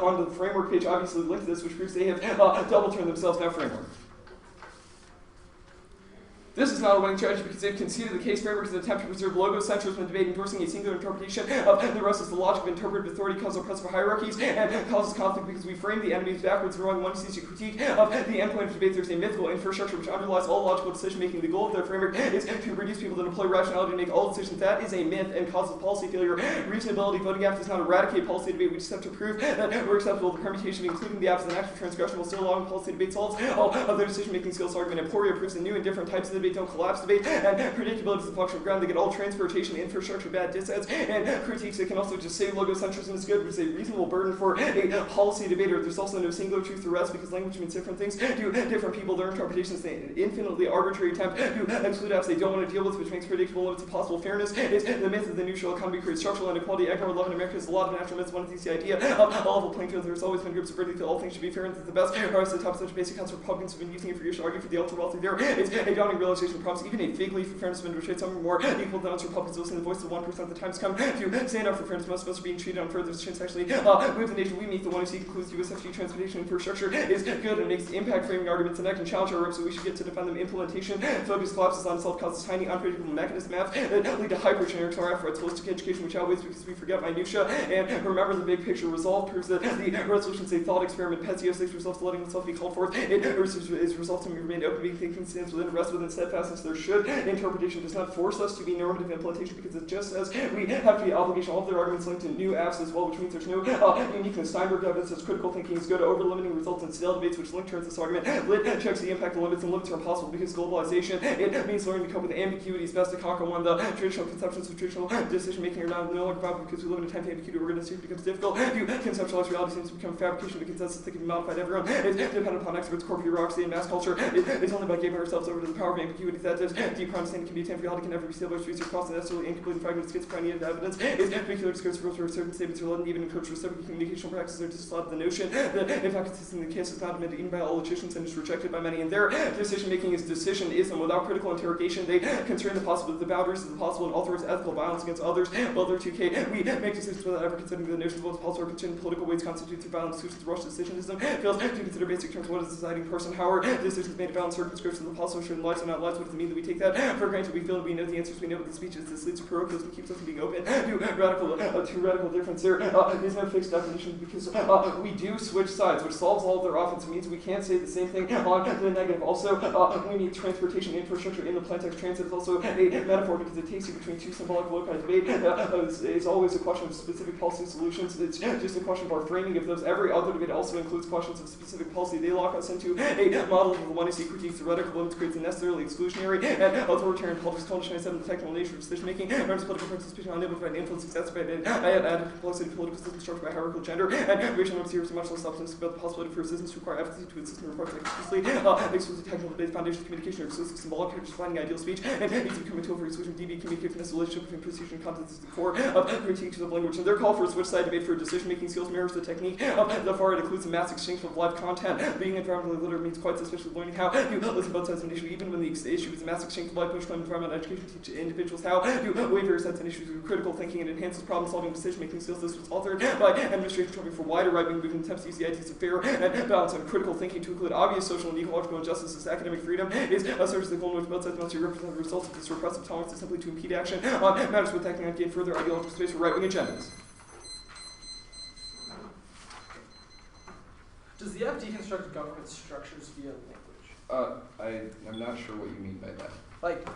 on the framework page obviously link to this, which proves they have double turned themselves. Now framework. This is not a winning strategy because they've conceded the case framework is an attempt to preserve logocentrism and debate endorsing a singular interpretation of the rest as the logic of interpretive authority causes oppressive hierarchies and causes conflict because we frame the enemies backwards and wrong. One sees a critique of the endpoint of debate. There's a mythical infrastructure which underlies all logical decision making. The goal of their framework is to reduce people that employ rationality to make all decisions. That is a myth and causes policy failure. Reasonability voting gap does not eradicate policy debate. We just have to prove that we're acceptable. The permutation, including the absence of an active transgression, will still allow policy debate solves all of their decision making skills. Argument Emporia proves that new and different types of debate don't collapse debate. And predictability is the function of ground. They get all transportation, infrastructure, bad dissets, and critiques. They can also just say logocentrism is good, which is a reasonable burden for a policy debater. There's also no singular truth or rest because language means different things to different people. Their interpretations, an infinitely arbitrary attempt to exclude apps they don't want to deal with, which makes predictable limits of possible fairness. Is the myth of the neutral economy creates structural inequality. Economic love in America is a lot of natural myths. One of these, the idea of a level playing field. There's always been groups of that all things should be fair and that the best are at the top of such basic concepts. Republicans have been using it for years to argue for the ultra wealthy. There is a dawning realization prompts even a fig leaf for fairness to trade some more equal than us. Republicans listen to the voice of 1%. The time's come to stand up for fairness. Most of us are being treated unfair. There's a chance actually with the nation we meet. The one who seeks includes US SW transportation infrastructure is good and makes impact framing arguments and can challenge our reps, so we should get to defend them. Implementation focus collapses on itself, causes tiny unpredictable mechanism maps that lead to hyper-generic efforts. Holistic education which outweighs because we forget minutia and remember the big picture. Resolve proves that the resolution is a thought experiment. Pets 06 resolves to letting itself be called forth. It is resolved to remain open, being thinking stands within, rest within steadfastness. There should. Interpretation does not force us to be normative implementation because it just says we have to be obligation. All of their arguments linked to new apps as well, which means there's no uniqueness. Steinberg evidence says critical thinking is good. Over-limiting results in stale debates which link towards this argument. Lit checks the impact of limits, and limits are impossible because globalization. It means learning to cope with ambiguities best to conquer one. The traditional conceptions of traditional decision-making are now no longer viable because we live in a time of ambiguity. Organization becomes difficult. To conceptualize reality seems to become fabrication of a consensus that can be modified. Everyone is dependent upon experts, corporate bureaucracy, and mass culture. It's only by giving ourselves over to the power of ambiguity that this deep understanding can be attained. Reality can never be sealed by research across the necessarily incomplete fragment of schizophrenia. Evidence is particular discourse for certain statements are led even encourage reciprocal communicational practices are dislodged. The notion that in fact consistent in the case is not admitted even by all logicians and is rejected by many. And their decision making is decisionism without critical interrogation. They constrain the possible, the boundaries of the possible and authorize ethical violence against others. Well, they're 2K. We make decisions without ever considering the notion of what's possible or constrained political ways constitute through violent solutions. Rush decisionism fails to consider basic terms. What is the deciding person? How are decisions made about circumscriptions of the possible certain lives and not lives? What does it mean that we take that for granted? We feel that we know the answers. We know what the speech is. This leads to parochialism, keeps us from being open to radical difference. There is no fixed definition because we do switch sides, which solves all of their offense. It means we can't say the same thing on the negative. Also, we need transportation infrastructure in the plaintext. Transit is also a metaphor because it takes you between two symbolic loci. Debate is always a question of specific policy solutions. It's just a question of our framing of those. Every other debate also includes questions of specific policy. They lock us into a model of the one who sees critiques theoretical limits, creates a necessarily exclusionary and authoritarian politics. 27, the technical nature of decision making, members political participation unable to provide influence exacerbated added complexity of political system structured by hierarchical gender and racial norms. Here is much less substance about the possibility for assistance to require efficacy to assist in reports like exclusive technical debates, foundations of communication, or exclusive symbolic pictures, finding ideal speech, and needs to become a tool for exclusion. DB communication this relationship between precision and content is the core of critiques of language. And their call for a switch side debate for decision making skills mirrors the technique of the far. It includes a mass exchange of live content. Being environmentally literate means quite suspicious of learning how to listen to both sides of an issue, even when the issue is a mass exchange of live push from environmental education teach individuals how to weigh various sets and issues with critical thinking and enhances problem solving decision making skills. This was authored by administration trying for wider right-wing movement attempts to use the ideas of fair and balance and critical thinking to include obvious social and ecological injustices. Academic freedom is a source of the goal in which both sides must represent the results of this repressive tolerance is simply to impede action on matters with that can gain further ideological space for right-wing agendas. Does the F deconstruct government structures via language? I'm not sure what you mean by that. Like,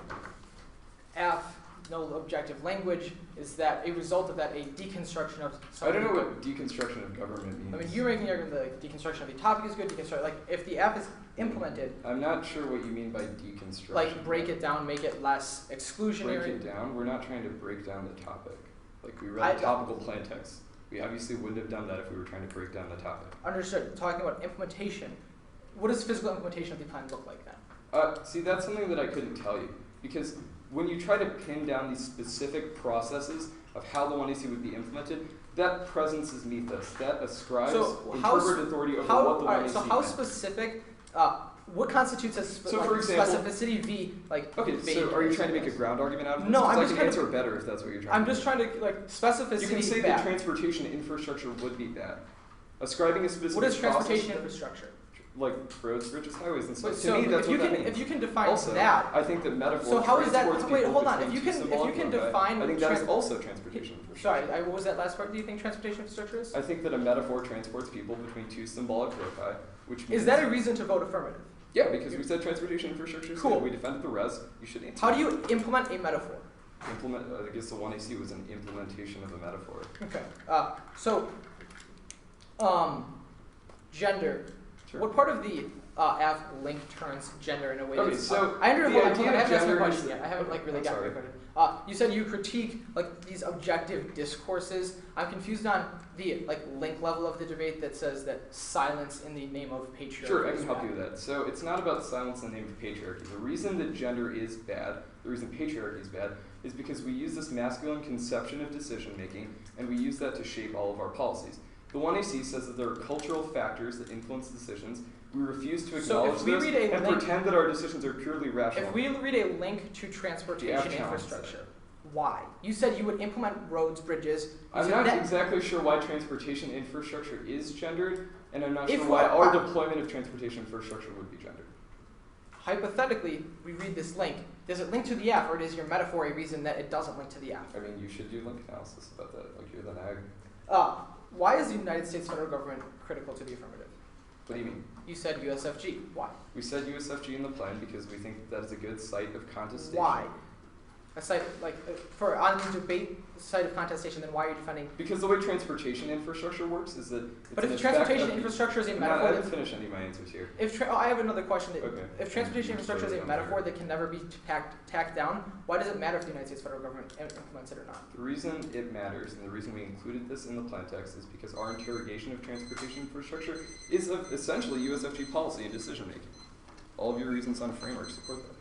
F, no objective language, is that a result of that a deconstruction of I don't know what deconstruction of government means. I mean, you're making the argument that the deconstruction of the topic is good, deconstruct, like, if the F is implemented. I'm not sure what you mean by deconstruction. Like, break it down, make it less exclusionary. Break it down? We're not trying to break down the topic. Like, we read topical plain text. We obviously wouldn't have done that if we were trying to break down the topic. Understood. Talking about implementation, what does physical implementation of the plan look like then? See, that's something that I couldn't tell you. Because when you try to pin down these specific processes of how the 1AC would be implemented, that presence is mythos. That ascribes interpretive authority over what the 1AC meant. So how specific, what constitutes as for example, specificity v, like, okay, so are you trying to make a ground argument out of this? No, I'm I just can answer better if that's what you're trying to do. I'm just trying to, like, specificity. You can say that transportation infrastructure would be bad. Ascribing a specific What is transportation infrastructure? like roads, bridges, highways, and stuff. So to me, that's if you what can that means. if you can define Also, that, I think that metaphor so how is that? transports Wait, people hold on. If between you two can symbolic define, I think that's also transportation infrastructure. Sorry, what was that last part? Do you think transportation infrastructure is? I think that a metaphor transports people between two symbolic loci, which means Is that a reason to vote affirmative? yeah, because we said transportation infrastructure is Cool. good. We defended the res. You should answer. How do you implement a metaphor? implement? I guess the 1AC was an implementation of a metaphor. Okay. Gender. Sure. What part of the app link turns gender in a way? Okay, that's, so I the I idea haven't of asked my gender question is- yet. I haven't really I'm gotten sorry. my question. You said you critique these objective discourses. I'm confused on the link level of the debate that says that silence in the name of patriarchy. Sure, I is can help bad. you with that. So it's not about silence in the name of patriarchy. The reason that gender is bad, the reason patriarchy is bad, is because we use this masculine conception of decision making, and we use that to shape all of our policies. The 1AC says that there are cultural factors that influence decisions. We refuse to So if acknowledge we those read a and link- pretend that our decisions are purely rational. If we read a link to transportation The app challenges infrastructure, why? You said you would implement roads, bridges. You I'm said not that- exactly sure why transportation infrastructure is gendered, and I'm not If sure why we're- our deployment of transportation infrastructure would be gendered. Hypothetically, we read this link. Does it link to the app, or is your metaphor a reason that it doesn't link to the app? I mean, you should do link analysis about that, like you're the NAG. Why is the United States federal government critical to the affirmative? What do you mean? You said USFG. Why? We said USFG in the plan because we think that is a good site of contestation. Why? A site for on the debate site of contestation. Then why are you defending? Because the way transportation infrastructure works is that it's But an if effect transportation of- infrastructure is a I metaphor, haven't that, finished any of my answers here. I have another question. That Okay. If transportation infrastructure is a Sorry, metaphor that can never be tacked down, why does it matter if the United States federal government implements it or not? The reason it matters and the reason we included this in the plan text is because our interrogation of transportation infrastructure is of essentially USFG policy and decision making. All of your reasons on framework support that.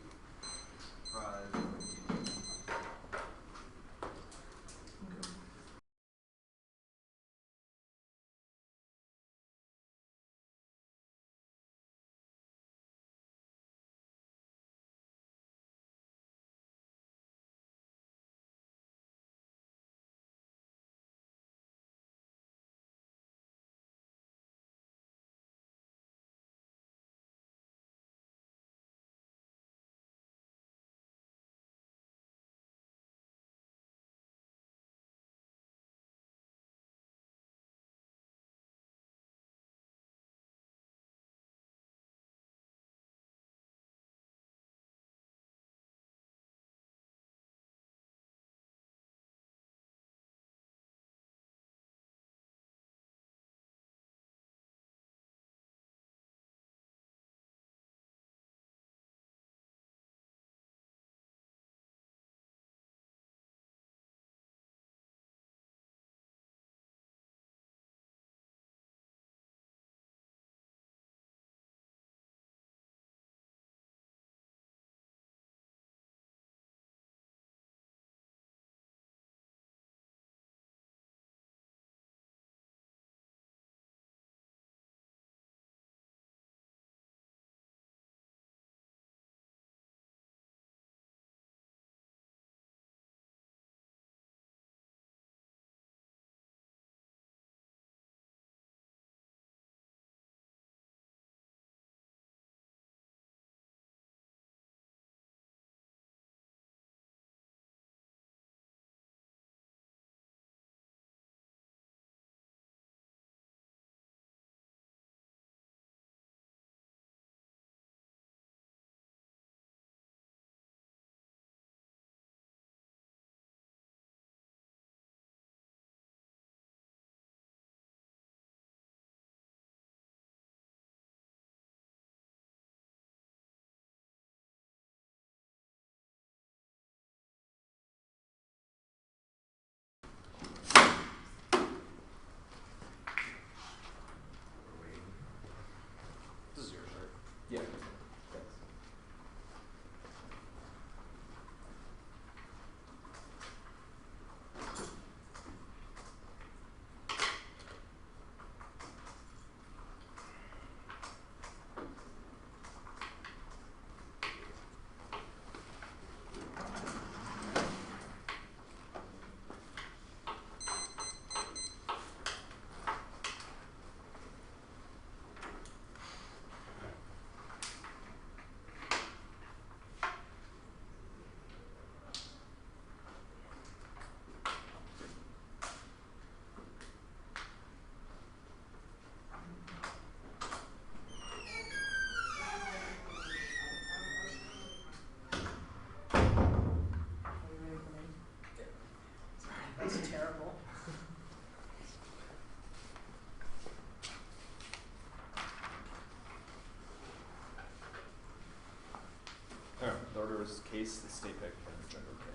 this case, the state pick transgender K.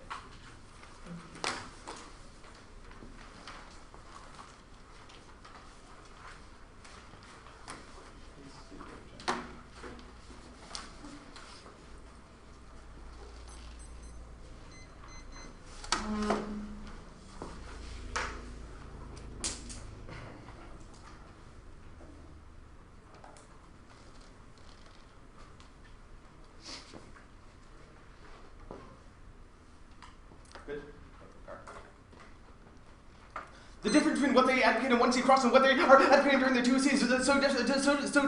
The difference between what they advocate in 1C cross and what they are advocating during the 2Cs is so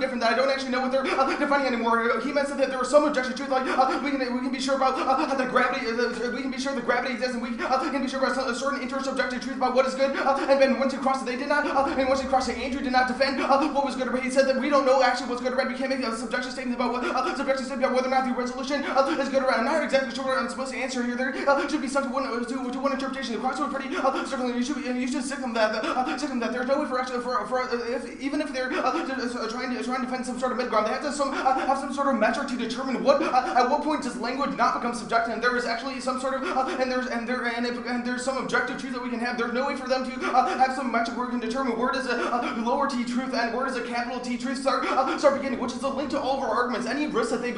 different that I don't actually know what they're defining anymore. He mentioned that there was some objection to it, like we can be sure about the gravity. We can be sure the gravity exists, and we can be sure about a certain intersubjective truth about what is good. And then 1C cross, they did not. And 1C cross, Andrew did not defend what was good or bad. He said that we don't know actually what's good or bad. We can't make a subjective statement about whether or not the resolution is good or bad. I'm not exactly sure what I'm supposed to answer here. There should be something to one interpretation. The cross was pretty certainly you should stick them that there's no way for actually even if they're trying to find some sort of mid ground, they have to have some sort of metric to determine at what point does language not become subjective, and there is actually some sort of and there's some objective truth that we can have. There's no way for them to have some metric where we can determine where does a lower T truth and where does a capital T truth start beginning, which is a link to all of our arguments. Any risk that they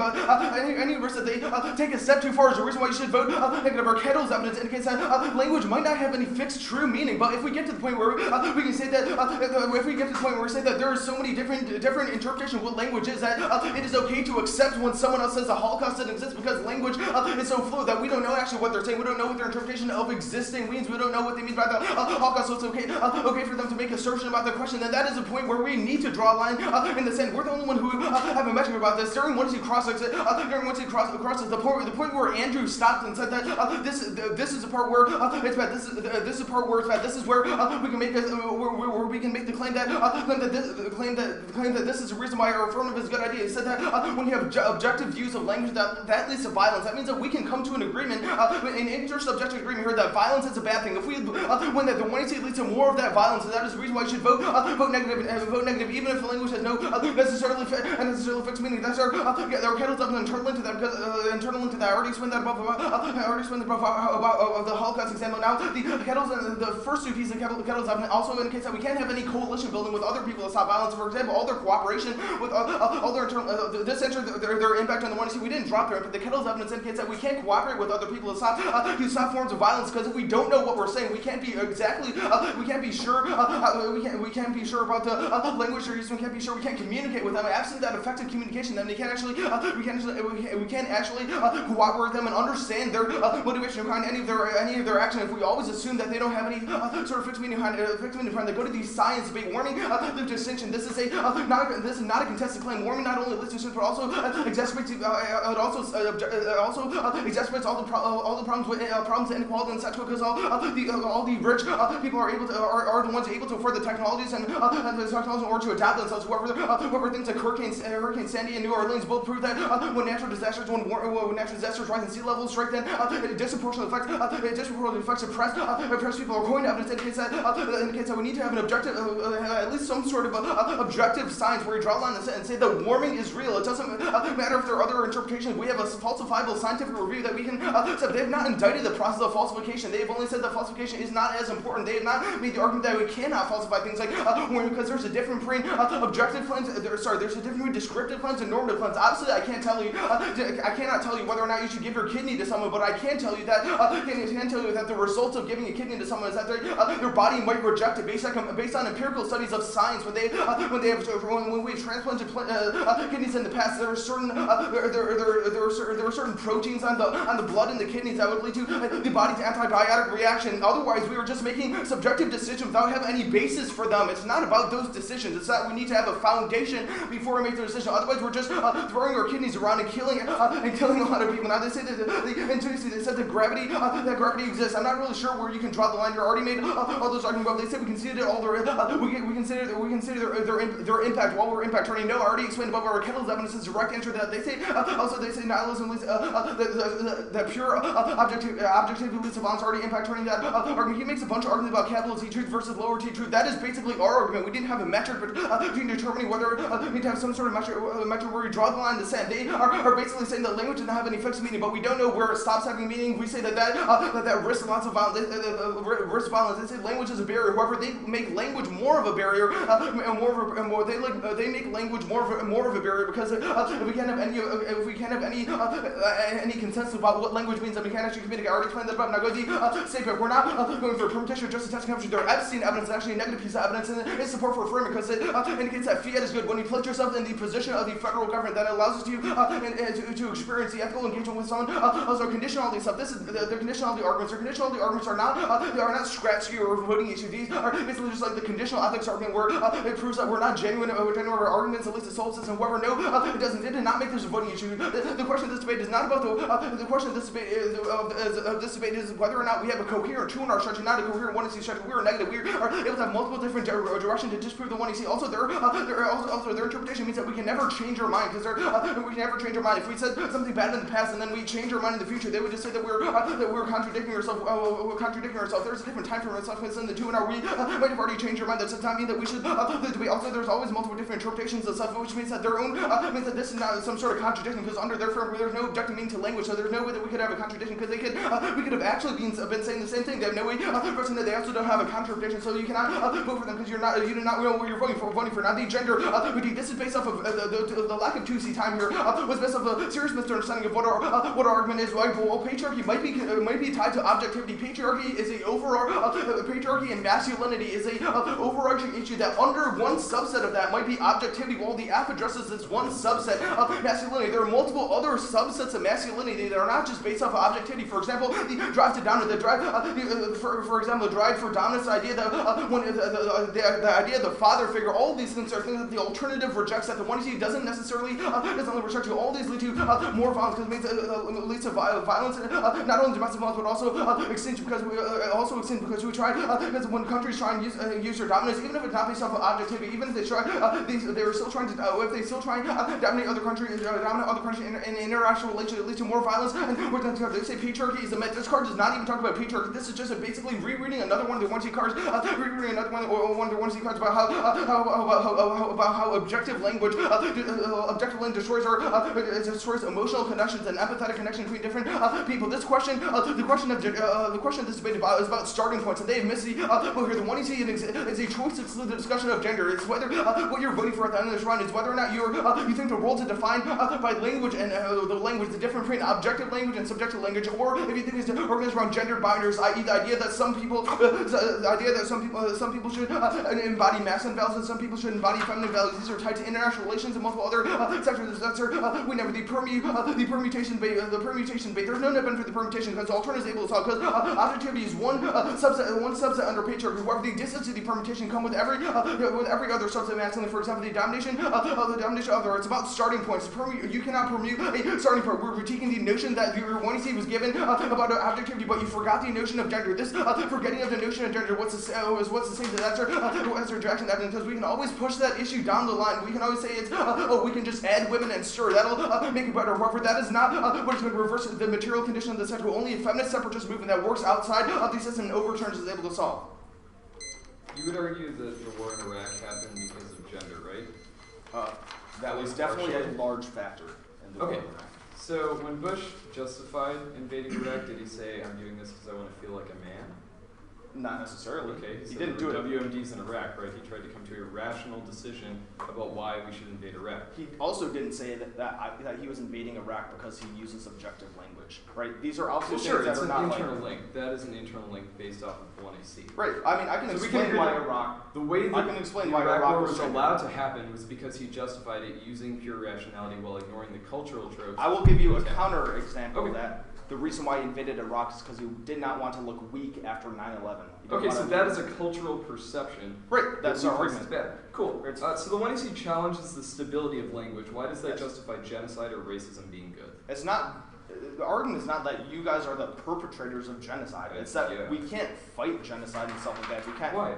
take a step too far is the reason why you should vote negative. Our Kettle's evidence indicates that language might not have any fixed true meaning, but if we get to the point where we can say that if we get to the point where we say that there are so many different interpretations of what language is that it is okay to accept when someone else says the Holocaust didn't exist, because language is so fluid that we don't know actually what they're saying. We don't know what their interpretation of existing means. We don't know what they mean by the Holocaust. So it's okay for them to make assertion about the question. And that is a point where we need to draw a line in the sense we're the only one who have a metric about this. During 1C crosses, the point where Andrew stopped and said that this is the part where it's bad. This is the part where it's bad. This is where we can make where we can make the claim that this is the reason why our affirmative is a good idea. He said that when you have objective views of language that leads to violence, that means that we can come to an agreement, an intersubjective agreement here that violence is a bad thing. If we when the 1C leads to more of that violence, that is the reason why you should vote negative, even if the language has no necessarily fixed meaning. That's our Kettle's up and internal into that because internal into that. I already explained that above about the Holocaust example. Now the Kettle's the first two pieces of Kettle's up also indicates that we can't have any coalition building with other people to stop violence. For example, all their cooperation with all their internal their impact on the 1C. We didn't drop their impact. The Kettle's evidence indicates that we can't cooperate with other people to stop forms of violence, because if we don't know what we're saying, we can't be sure about the language they're using. We can't be sure. We can't communicate with them. Absent that effective communication, then we can't actually cooperate with them and understand their motivation behind any of their action. If we always assume that they don't have any sort of fixed meaning behind they go to the science debate. Warming the distinction. This is not a contested claim. Warming not only lists distinction, but also exacerbates all the problems of inequality and such, because all the rich people are the ones able to afford the technologies and the technologies in order to adapt themselves. Whoever thinks like Hurricane Sandy and New Orleans both prove that when natural disasters rise in sea levels strike, then disproportionate effects suppress people. According to evidence indicates that we need to have an objective, at least some sort of objective science where you draw a line and say that warming is real. It doesn't matter if there are other interpretations. We have a falsifiable scientific review that we can accept. They have not indicted the process of falsification. They have only said that falsification is not as important. They have not made the argument that we cannot falsify things like warming, because there's a difference between objective claims. There's a difference between descriptive claims and normative claims. Obviously, I cannot tell you whether or not you should give your kidney to someone, but I can tell you that the result of giving a kidney to someone is that their body might reject it based on empirical studies of science. When we've transplanted kidneys in the past, there were certain proteins on the blood in the kidneys that would lead to the body's antibiotic reaction. Otherwise, we were just making subjective decisions without having any basis for them. It's not about those decisions. It's that we need to have a foundation before we make the decision. Otherwise, we're just throwing our kidneys around and killing a lot of people. Now they say that they said that gravity exists. I'm not really sure where you can draw the line. You already made all those arguments They say we consider all their we consider their impact while we're impact turning. No, I already explained above our Kettle's evidence is direct answer to that. They say nihilism leads that pure objectivity leads to violence. Already impact turning that argument. He makes a bunch of arguments about capital T truth versus lower T truth. That is basically our argument. We didn't have a metric, but between determining whether we need to have some sort of metric where we draw the line in the sand. They are basically saying that language doesn't have any fixed meaning, but we don't know where it stops having meaning. We say that risks lots of violence. Risks violence. They say language is a barrier. However, they make language more of a barrier, they make language more of a barrier because if we can't have any consensus about what language means, then we can't actually communicate. I already explained that above. Now go to the statement. We're not going for permutation or just testing temperature. There are Epstein evidence, actually a negative piece of evidence, and it's support for affirming because it indicates that fiat is good. When you place yourself in the position of the federal government, that allows us to experience the ethical engagement with someone. Also, conditionality stuff. This is the conditionality arguments. Their conditionality arguments are not scratchy or voting issues. These are basically just like the conditional ethics argument where it proves that we're not genuine our arguments, at least it solves this, and whoever it doesn't. They did not make this a voting issue. The question of this debate is not about the question of this debate is whether or not we have a coherent two in our structure, not a coherent one EC structure. We are negative. We are able to have multiple different directions to disprove the one EC. Also, their interpretation means that we can never change our mind because we can never change our mind. If we said something bad in the past and then we change our mind in the future, they would just say that we're contradicting ourselves. There's a different time frame. It's not within the 2 hour. We might have already changed our mind. That does not mean that we should. Also, there's always multiple different interpretations of stuff, which means that their own means that this is not some sort of contradiction because under their framework there's no objective meaning to language, so there's no way that we could have a contradiction because we could have actually been saying the same thing. They have no way that they also don't have a contradiction, so you cannot vote for them because you do not know what you're voting for. Now the gender, this is based off of the lack of 2C time here was based off a serious misunderstanding of what our argument is. Right? Well, patriarchy might be tied to objectivity. Patriarchy is a overall patriarchy and masculinity is a overarching issue that under one subset of that might be objectivity. While the app addresses this one subset of masculinity, there are multiple other subsets of masculinity that are not just based off of objectivity. For example, the drive to dominance, the drive for dominance, the idea that the idea of the father figure, all of these things are things that the alternative rejects. That the one you see doesn't necessarily reject you. All these lead to more violence because it leads to violence, not only domestic violence but also extinction because we try because when countries try and use their dominance, even if it's not based off of objectivity, even if they try, they're still trying to if they still try and dominate other countries in international relations, it leads to more violence. And they say patriarchy is a myth. This card does not even talk about patriarchy. This is just basically rereading another one of the 1C cards, about how objective language destroys emotional connections and empathetic connection between different people. This question, the question of this debate is about starting points, and they have missed the here. The one you see is a choice exclusive discussion of gender. It's whether what you're voting for at the end of this round is whether or not you think the world is defined by language and the difference between objective language and subjective language, or if you think it's organized around gender binders, i.e. the idea that some people should embody masculine values and some people should embody feminine values. These are tied to international relations and multiple other sectors. The permutation debate. There's no net benefit for the permutation because the alternative is able to solve because objectivity is one subset under patriarchy. However, the distance to the permutation come with every other subset masculine. For example, the domination other. It's about starting points. You cannot permute a starting point. We're critiquing the notion that your 1C was given about objectivity, but you forgot the notion of gender. This forgetting of the notion of gender. What's the same to that's rejection evidence because we can always push that issue down the line. We can always say it's we can just add women and stir. That'll make it better. However, that is not what is going to reverse the material condition of the set. Only a feminist separatist movement that works outside of the system and overturns is able to solve. You would argue that the war in Iraq happened because of gender, right? That was definitely a large factor in the war in Iraq. So when Bush justified invading Iraq, did he say, "I'm doing this because I want to feel like a man"? Not necessarily. Okay, he didn't do it. WMDs in Iraq, right? He tried to come to a rational decision about why we should invade Iraq. He also didn't say that he was invading Iraq because he uses objective language, right? These are also things that are not internal link. That is an internal link based off of 1AC. Right. I mean, I can explain why Iraq. The way that Iraq war was allowed to happen was because he justified it using pure rationality while ignoring the cultural tropes. I will give you a counter example of that. The reason why he invaded Iraq is because he did not want to look weak after 9/11. Okay, so that is a cultural perception. Right, that's our argument. Bad. Cool. So the 1AC challenges the stability of language. Why does that justify genocide or racism being good? It's not the argument is not that you guys are the perpetrators of genocide. It's that we can't fight genocide and stuff like that. We can't. Why?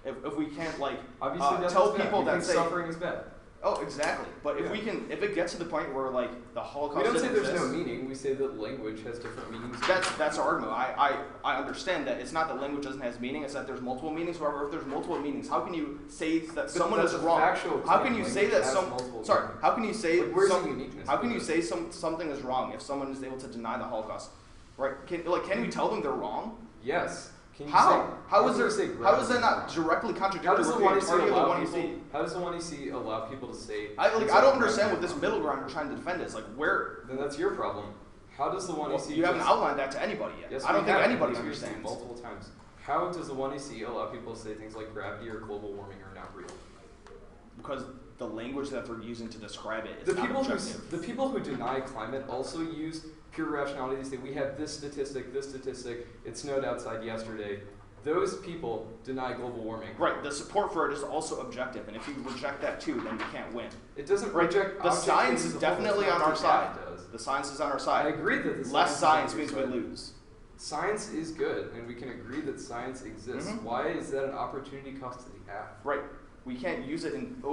If we can't like Obviously, tell people that say suffering is bad. Oh, exactly. But if we can, if it gets to the point where like the Holocaust, we don't say exists, there's no meaning. We say that language has different meanings. That's our argument. I understand that it's not that language doesn't have meaning. It's that there's multiple meanings. However, if there's multiple meanings, how can you say that someone is wrong? How can you say that How can you say how can you say something is wrong if someone is able to deny the Holocaust? Right? Can we tell them they're wrong? Yes. How is that not directly contradictory with the entirety of the 1EC? How does the 1EC allow people to say? I don't understand what this middle ground you're trying to defend is. Like where? Then that's your problem. How does the 1EC? You haven't outlined that to anybody yet. Yes, I don't think anybody we've understands. Multiple times. How does the 1EC allow people to say things like gravity or global warming are not real? Because the language that they're using to describe it is the not objective. The people who deny climate also use pure rationality. They say we have this statistic, it snowed outside yesterday. Those people deny global warming. Right, the support for it is also objective, and if you reject that too, then you can't win. It doesn't reject the science is definitely on our side. The science is on our side. I agree that the less science means we lose. Science is good, and we can agree that science exists. Why is that an opportunity cost to the half? Right. We can't use it in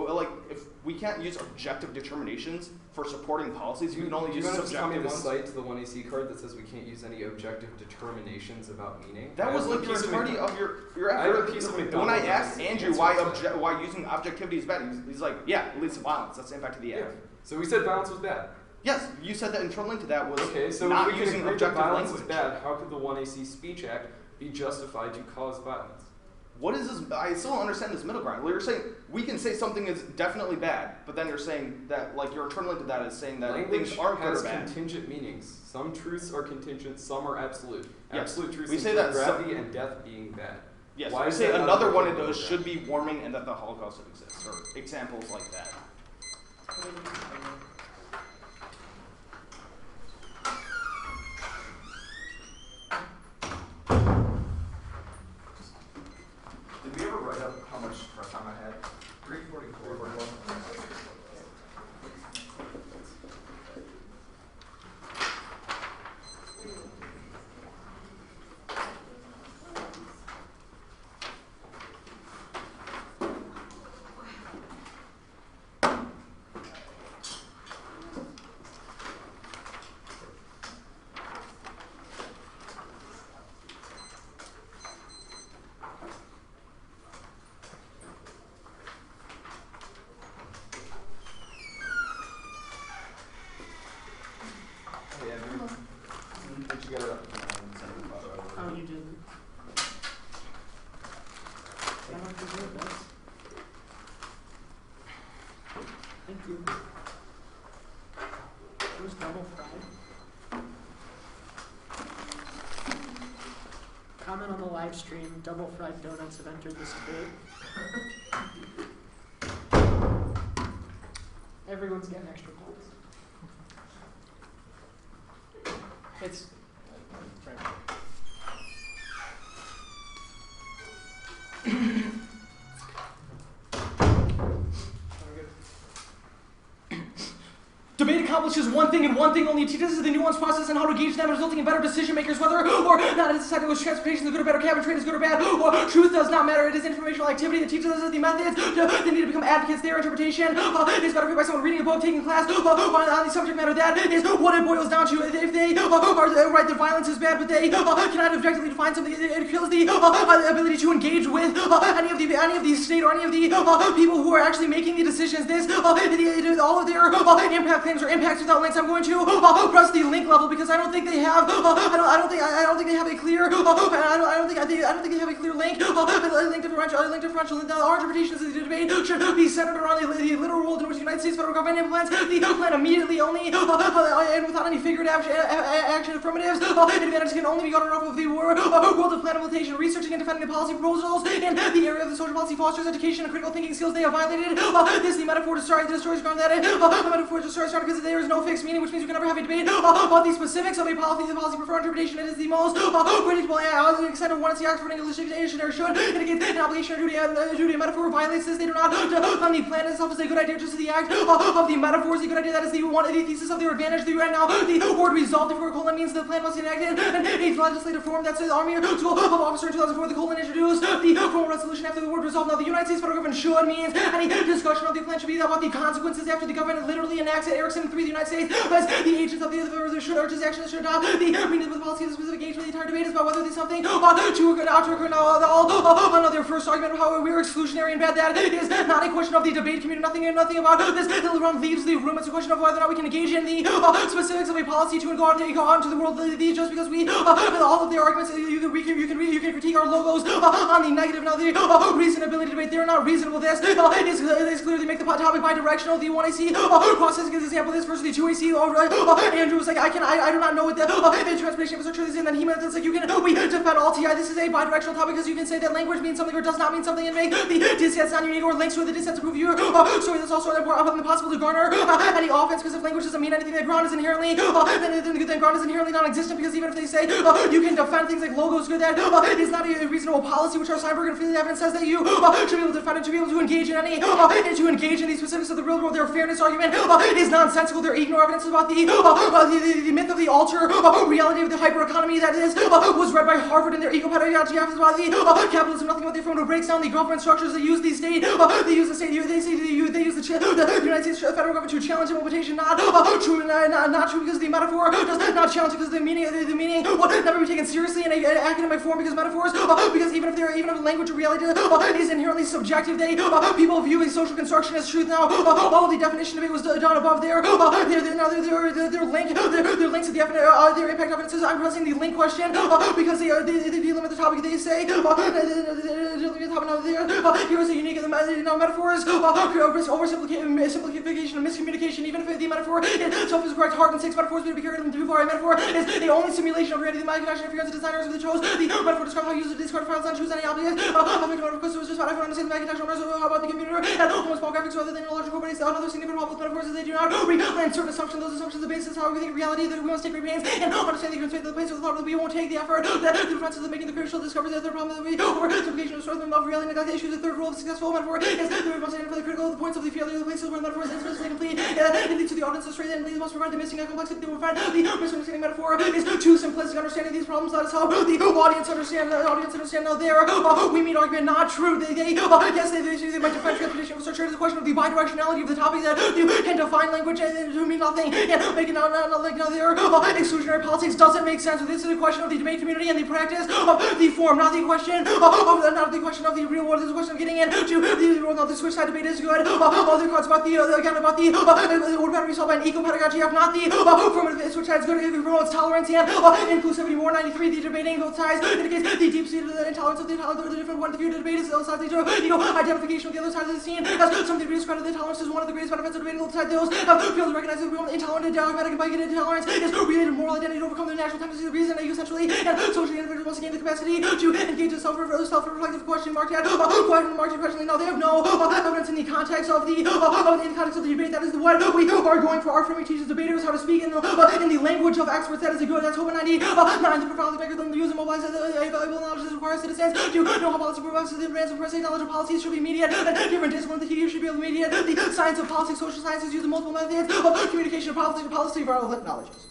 if we can't use objective determinations for supporting policies. You can only use subjective ones. You want to cite to the 1EC card that says we can't use any objective determinations about meaning? That was like your entirety of your effort. I have a piece of when I asked Andrew why using objectivity is bad, he's like, yeah, it leads to violence. That's the impact of the act. So we said violence was bad. Yes, you said that internally to that was okay. So not if we using can objective violence language. Is bad. How could the 1AC Speech Act be justified to cause violence? What is this? I still don't understand this middle ground. You're saying we can say something is definitely bad, but then you're saying that like your internally to that is saying that language things aren't good or bad. Contingent meanings. Some truths are contingent, some are absolute. Yes. Absolute truths we say that gravity and death being bad. Yes, why we say another one of those should be warming and that the Holocaust exists, or examples like that. Did we ever write up how much press time I had? 344. Oh, you didn't. I don't deserve this. Thank you. It was double fried. Comment on the live stream. Double fried donuts have entered this debate. Everyone's getting extra points. It's Debate accomplishes one thing and one thing only. It teaches us the nuanced process and how to gauge them, resulting in better decision makers, whether or not it is decided which transportation is good or bad, or cabin trade is good or bad, or truth does not matter. It is informational activity that teaches us the methods. They need to become advocates. Their interpretation is better by someone reading a book, taking a class, on the subject matter. That is what it boils down to. If they are right that violence is bad, but they cannot objectively define something, it kills the ability to engage with any of the state or any of the people who are actually making the decisions. This all of their impact claims or impacts without links. I'm going to press the link level because I don't think they have. I don't think they have a clear. I don't think they have a clear link. Link differential. Our interpretations of the debate should be centered around the literal world in which the United States federal government implements the plan immediately, only and without any figured action affirmatives. Advantages can only be gotten off of the world of plan implementation, researching and defending the policy proposals in the area of the social policy fosters education and critical thinking skills they have violated. This is the metaphor destroys ground that metaphor destroys started because there is no fixed meaning, which means you can never have a debate about the specifics of a policy. The policy preferred interpretation is the most predictable as the extent of one is the Oxford English Dictionary should indicate an obligation or duty. A metaphor violates this. They do not on the plan itself is a good idea. Just the act of the metaphor is a good idea. That is the thesis of their advantage. And now the word resolved before colon means the plan must be enacted and a legislative form. That's the Army School of Officer in 2004. The colon introduced the formal resolution after the word resolved. Now the United States federal government should means any discussion of the plan should be about the consequences after the government literally enacts it. Erickson 3, the United States as the agents of the should urge his actions should adopt the meaning of the policy of the specific age. The entire debate is about whether there's something ought to occur. Now their first argument of how we are exclusionary and bad that is not a question of the debate community. Nothing about this. Round leaves the room. It's a question of whether or not we can engage in the specifics of a policy to go out into the world. Just because we all of their arguments, you can critique our logos on the negative. Now the reasonability debate, they're not reasonable. This is clearly make the topic bidirectional. The 1AC process gives example of this versus the 2AC. Andrew was like, I do not know what the transportation infrastructure is, and then he meant it's like we defend all TI. This is a bidirectional topic because you can say that language means something or does not mean something and make the dissets non-unique or links to the dissets to prove you. So that's also impossible to garner any offense because if language doesn't mean anything, then ground is inherently then ground is inherently non-existent because even if they say you can defend things like logos good, that is not a reasonable policy, which our Steinberg and Freely evidence says that you should be able to defend it, to be able to engage in any to engage in the specifics of the real world. Their fairness argument is nonsensical. Their ignore evidence about the myth of the alter reality of the hyper-economy that is was read by Harvard in their eco-pedagogy about the capitalism, nothing about the affirmative breaks down the government structures. They use the state, they use the United States federal government to challenge implementation. Not true because the metaphor does not challenge because the meaning would never be taken seriously in an academic form because metaphors because even if language or reality is inherently subjective, people view a social construction as truth. Now all of the definition of it was done above their links to their impact evidences. I'm pressing the link question because they limit the topic. They say here is a unique metaphors oversimplification and miscommunication. Even if the metaphor itself is correct, Hart and 6 metaphors may be carried too far. A metaphor is the only simulation of reality. The manufacturing interference of designers of the chose. The metaphor describes how users discard files and choose any object. Of course, it was just about everyone understands the manufacturing owners. How about the computer and almost small graphics rather than larger corporations? Another significant problem with metaphors is they do not rely on certain assumptions. Those assumptions are the basis of how we think of reality. That we must take great pains and understand the constraint of the place of the thought that we won't take the effort. That the differences of making the crucial discoveries. The third problem that we oversimplification of certain of reality neglect issues. The third rule of successful metaphor is that we must identify the critical the points of the failure. The places where the metaphor is insufficiently complete. It leads to the audience straight and leads must provide the missing complexity. They will find the misunderstanding metaphor is too simplistic. Understanding these problems. That is how the audience understand. Now there we meet argument not true. They might defend transportation infrastructure. It's a question of the bidirectionality of the topic that you can define language and to mean nothing and make it not like their exclusionary politics doesn't make sense. So this is a question of the debate community and the practice of the form, not the question of the real world. This is a question of getting into the world. Now the switch side debate is good. Other cards about the would better be solved by an eco-pedagogy of not the affirmative switch side is good. It promotes tolerance and inclusivity. More 93, the debating both sides indicates the deep-seated intolerance of the different point of view. The debate is sides identification with the other side of the scene. As some degrees credit the tolerance is one of the greatest benefits of debating both sides. Those feel to recognize that we're intolerant and dialectic and bigoted intolerance is related to moral identity to overcome the natural tendencies of reason that you essentially and socially individuals must gain the capacity to engage in self-reflective question mark at question. Now they have no evidence in the context of the debate. That is what we are going for. Our framing teaches debaters how to speak in the language of experts. That is a good. That's open 90. The profoundly bigger than the use and mobilize available knowledge requires citizens to know how policy provides the advance of present knowledge of policies should be mediated and different disciplines. The key should be able to mediate the science of politics, social sciences use multiple methods of communication of politics and policy of relevant knowledges.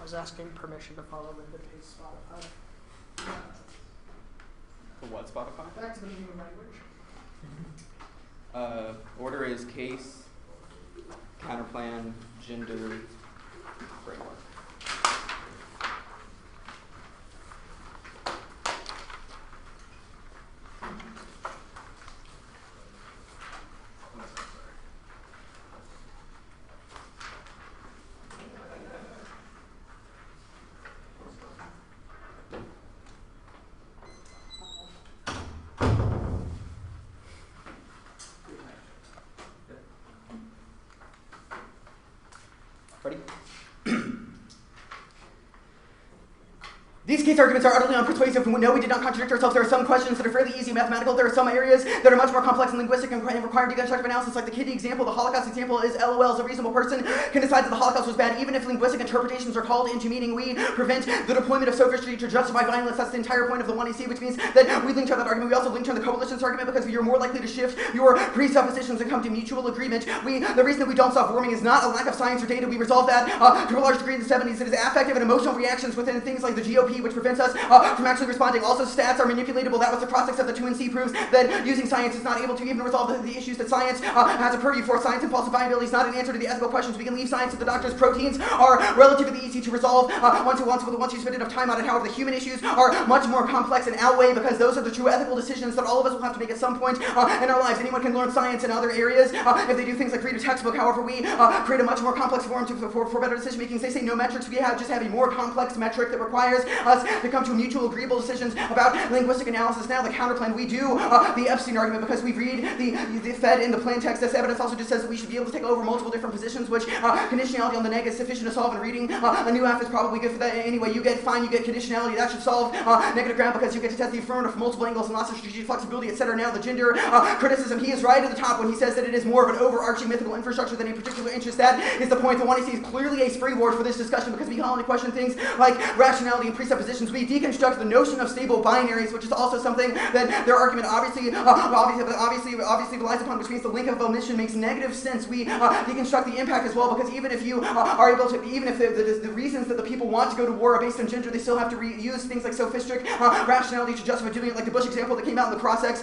was asking permission to follow Linda Pace Spotify. For what, Spotify? Back to the meaning of language. Order is case, counterplan, gender, framework. Ready? These case arguments are utterly unpersuasive, and no, we did not contradict ourselves. There are some questions that are fairly easy mathematical. There are some areas that are much more complex and linguistic and require deconstructive analysis, like the kidney example. The Holocaust example is LOL, as a reasonable person can decide that the Holocaust was bad, even if linguistic interpretations are called into meaning. We prevent the deployment of sophistry to justify violence. That's the entire point of the 1AC, which means that we link to that argument. We also link to the coalitions argument because you're more likely to shift your presuppositions and come to mutual agreement. The reason that we don't solve warming is not a lack of science or data. We resolved that to a large degree in the 70s. It is affective and emotional reactions within things like the GOP, which prevents us from actually responding. Also, stats are manipulatable. That was the process of the 2NC proves that using science is not able to even resolve the issues that science has a purview for. Science and falsifiability is not an answer to the ethical questions. We can leave science to the doctor's. Proteins are relatively easy to resolve once you spend enough time on it. However, the human issues are much more complex and outweigh, because those are the true ethical decisions that all of us will have to make at some point in our lives. Anyone can learn science in other areas if they do things like read a textbook. However, we create a much more complex form for better decision making. They say no metrics. We just have a more complex metric that requires us to come to mutual agreeable decisions about linguistic analysis. Now, the counterplan, we do the Epstein argument because we read the Fed in the plain text. This evidence also just says that we should be able to take over multiple different positions, which conditionality on the neg is sufficient to solve, and reading a new F is probably good for that anyway. You get conditionality. That should solve negative ground because you get to test the affirmative from multiple angles and lots of strategic flexibility, etc. Now, the gender criticism, he is right at the top when he says that it is more of an overarching mythical infrastructure than a particular interest. That is the point. The 1AC is clearly a springboard for this discussion because we can only question things like rationality and presuppositions. We deconstruct the notion of stable binaries, which is also something that their argument obviously relies upon, which means the link of omission makes negative sense. We deconstruct the impact as well, because even if you are able to, even if the reasons that the people want to go to war are based on gender, they still have to use things like sophistic rationality to justify doing it, like the Bush example that came out in the cross-ex.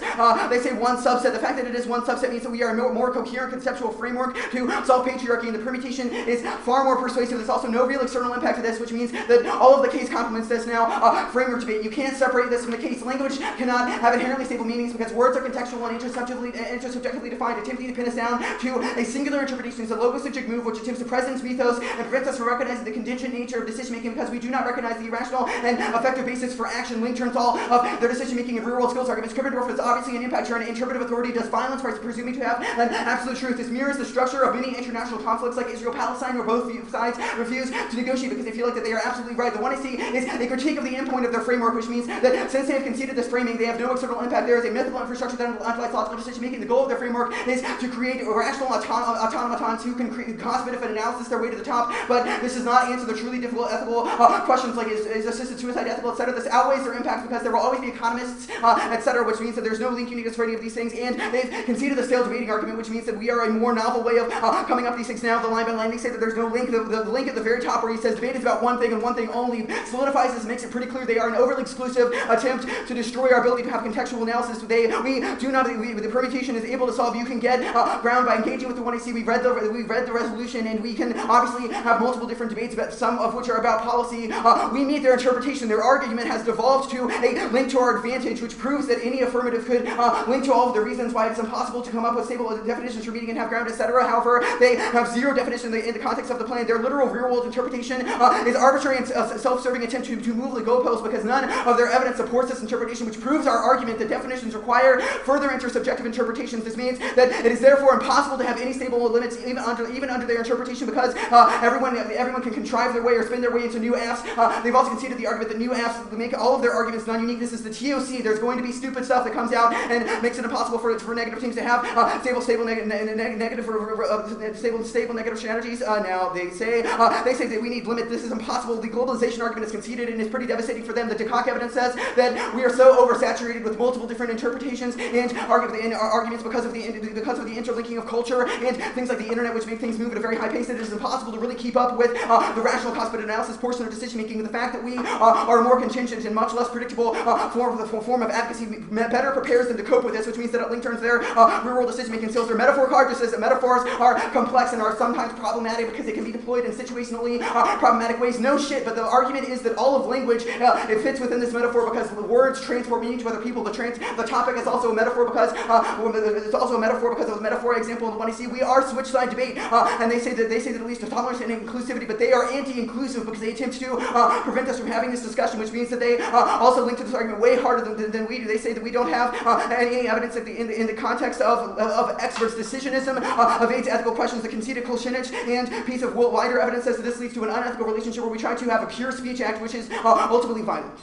They say one subset. The fact that it is one subset means that we are a more coherent conceptual framework to solve patriarchy, and the permutation is far more persuasive. There's also no real external impact to this, which means that all of the case complements this now framework debate. You can't separate this from the case. Language cannot have inherently stable meanings because words are contextual and intersubjectively defined, attempting to pin us down to a singular interpretation. It's a logocentric move which attempts to presence mythos and prevents us from recognizing the contingent nature of decision-making because we do not recognize the irrational and effective basis for action. Link turns all of their decision-making and real-world skills arguments. Krippendorf is obviously an impact here, and interpretive authority does violence by presuming to have an absolute truth. This mirrors the structure of many international conflicts like Israel-Palestine, where both sides refuse to negotiate because they feel like that they are absolutely right. The 1AC is a critique of the endpoint of their framework, which means that since they have conceded this framing, they have no external impact. There is a mythical infrastructure that underlies logical decision-making. The goal of their framework is to create rational automatons who can cost-benefit analysis their way to the top, but this does not answer the truly difficult ethical questions like is assisted suicide ethical, etc. This outweighs their impact because there will always be economists, etc., which means that there's no link uniqueness for any of these things, and they've conceded the stale debating argument, which means that we are a more novel way of coming up with these things now. The line by line, they say that there's no link. The link at the very top where he says debate is about one thing and one thing only solidifies this and makes it pretty clear they are an overly exclusive attempt to destroy our ability to have contextual analysis. The permutation is able to solve. You can get ground by engaging with the 1AC. We've read the resolution, and we can obviously have multiple different debates, about some of which are about policy. We meet their interpretation. Their argument has devolved to a link to our advantage, which proves that any affirmative could link to all of the reasons why it's impossible to come up with stable definitions for meeting and have ground, etc. However, they have zero definition in the context of the plan. Their literal real-world interpretation is arbitrary and self-serving attempt to move the goalpost because none of their evidence supports this interpretation, which proves our argument that definitions require further intersubjective interpretations. This means that it is therefore impossible to have any stable limits even under their interpretation because everyone can contrive their way or spin their way into new Fs. They've also conceded the argument that new Fs make all of their arguments non-unique. This is the ToC. There's going to be stupid stuff that comes out and makes it impossible for negative teams to have stable negative strategies. Now they say that we need limit. This is impossible. The globalization argument is conceded and is pretty devastating for them. The ToC evidence says that we are so oversaturated with multiple different interpretations and arguments because of the interlinking of culture and things like the internet, which make things move at a very high pace, that it is impossible to really keep up with the rational cost-benefit analysis portion of decision making. The fact that we are a more contingent and much less predictable form of advocacy better prepares them to cope with this, which means that it link turns their real-world decision-making skills. Their metaphor card just says that metaphors are complex and are sometimes problematic because they can be deployed in situationally problematic ways. No shit, but the argument is that all of language, it fits within this metaphor because the words transport meaning to other people. The topic is also a metaphor because it's also a metaphor because of the metaphor example in the one you see. We are switch side debate, and they say that it leads to tolerance and inclusivity, but they are anti-inclusive because they attempt to prevent us from having this discussion, which means that they also link to this argument way harder than we do. They say that we don't have any evidence in the context of experts' decisionism evades ethical questions. The conceded Kolshinich and piece of wider evidence says that this leads to an unethical relationship where we try to have a pure speech act, which is ultimately violent.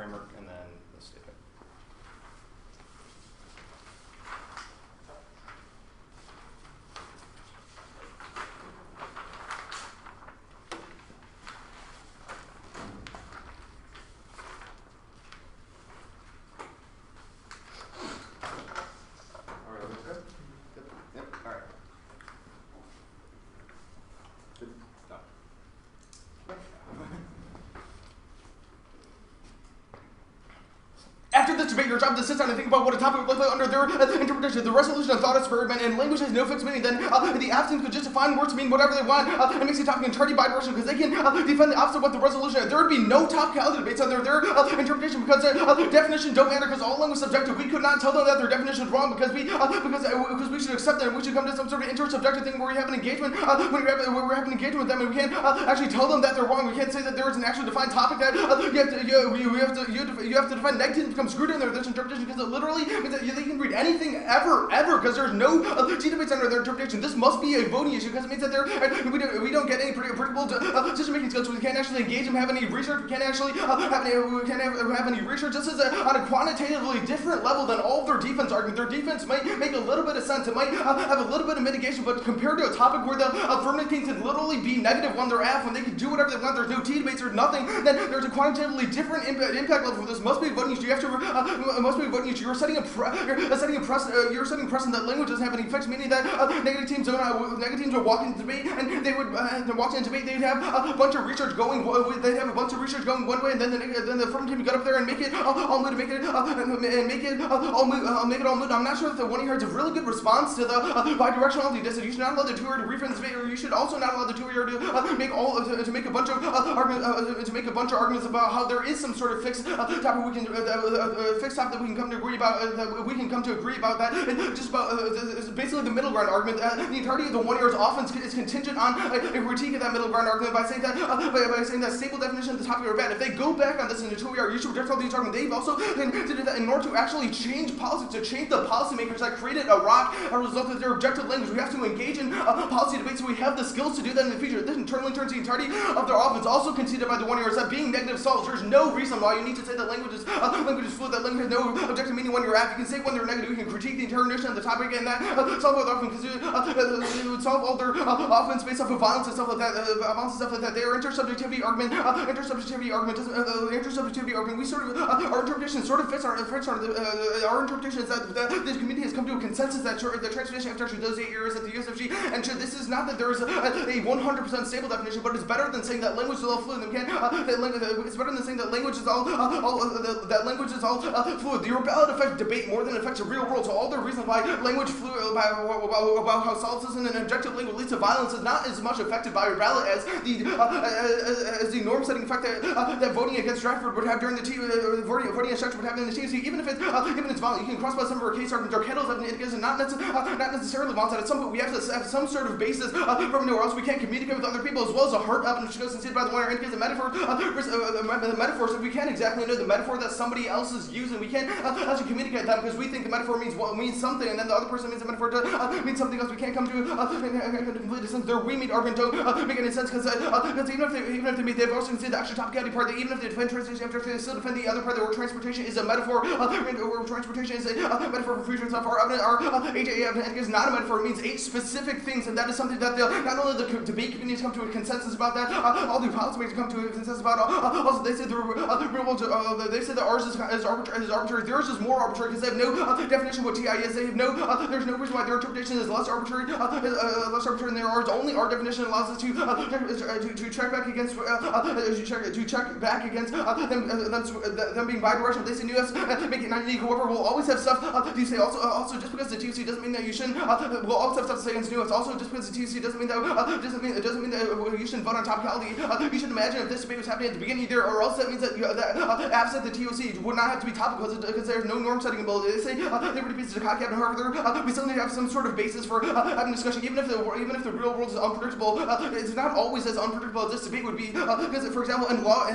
framework, and then the statement. After this debate, your job is to sit down and think about what a topic would look like under their interpretation. The resolution of thought experiment and language has no fixed meaning. Then the absence could just define words to mean whatever they want. It makes the topic entirely bidirectional because they can defend the opposite of what the resolution is. There would be no topicality debates under their interpretation because their definition don't matter because all language is subjective. We could not tell them that their definition is wrong because we should accept that and we should come to some sort of intersubjective thing where we have an engagement when we're having an engagement with them and we can't actually tell them that they're wrong. We can't say that there is an actually defined topic that you have to define. Negative becomes screwed in there with this interpretation because it literally means that they can read anything ever because there's no G debates under their interpretation. This must be a voting issue because it means that we don't get any predictable decision-making skills. We can't actually engage them, have any research. We can't actually have any research. This is on a quantitatively different level than all of their defense argument. Their defense might make a little bit of sense. It might have a little bit of mitigation, but compared to a topic where the affirmative case can literally be negative when they're F, when they can do whatever they want, there's no T debates or nothing, then there's a quantitatively different impact level for this. Must be a voting issue. You have to must be a voting issue. You're setting a precedent that language doesn't have any fixed meaning. That negative teams would walk into debate and they would walk into debate. They'd have a bunch of research going. They'd have a bunch of research going one way, and then the affirmative team would get up there and make it all moot, make it all moot. I'm not sure if the 1 year is a really good response to the bidirectionality test. You should not allow the 2 year to reference debate, or you should also not allow the 2 year to make a bunch of arguments about how there is some sort of fixed topic we can fixed topic that we can come to agree about. That just about is basically the middle ground argument. The entirety of the 1 year is often is contingent on a critique of that middle ground argument by saying that stable definition of the topic are bad. If they go back on this in the 2 year, you should reject all these arguments. They've also to do that in order to actually change policy, to change the policymakers that created a rock as a result of their objective language. We have to engage in policy debates, so we have the skills to do that in the future. This internally turns the entirety of their offense. Also conceded by the 1 year is that being negative solves. There's no reason why you need to say that language is fluid, that language has no objective meaning when you're at. You can say when they're negative, you can critique the entire notion of the topic, and that solve all their offense because it would solve all their offense based off of violence and stuff like that. Their intersubjectivity argument. We sort of our interpretation sort of fits our interpretation is that this community has come to a consensus that the transportation infrastructure does 8 years at the USFG, and this is not that there is a 100% stable definition, but it's better than saying that language is all fluid. It's better than saying that language is all fluid. The ballot affects debate more than it affects the real world. So all the reasons why language fluid about how solipsism and objective language leads to violence is not as much affected by your ballot as the norm-setting effect that voting against Stratford would have during the voting against Stratford would have in the ToC. Even if it's violent, you can cross by some of our case arguments. Our kettles have indicators and not necessarily violence. At some point, we have to have some sort of basis from nowhere else. We can't communicate with other people as well as a heart up, which goes considered by the 1 year indicates a metaphor. The metaphor, so we can't exactly know the metaphor that somebody else is using. We can't actually communicate that because we think the metaphor means something, and then the other person means the metaphor means something else. We can't come to complete sense. Their we meet argument don't make any sense because even if they meet, they've also considered the actual topicality part. That even if they defend transportation, they still defend the other part. Where transportation is a metaphor, or transportation is a metaphor for future stuff. Our HAA is not a metaphor. It means 8 specific things, and that is something that not only the debate community has come to a consensus about that, all the policymakers come to a consensus about. Also, they say they say that ours is arbitrary. Theirs is more arbitrary because they have no definition of what TI is. They have there's no reason why their interpretation is less arbitrary than their ours. Only our definition allows us to check back against them being bidirectional. They say new S make it not unique. However, we'll always have stuff to say. Also, just because the ToC doesn't mean that you shouldn't. We'll always have stuff to say against new S. Also, just because the ToC doesn't mean that you shouldn't vote on topicality. You should imagine if this debate was happening at the beginning there, or else that means that absent the ToC would not not have to be topical because there's no norm setting ability. They say liberty pieces of cock and however we still need to have some sort of basis for having discussion, even if the real world is unpredictable. It's not always as unpredictable as this debate would be. Because, for example, in law,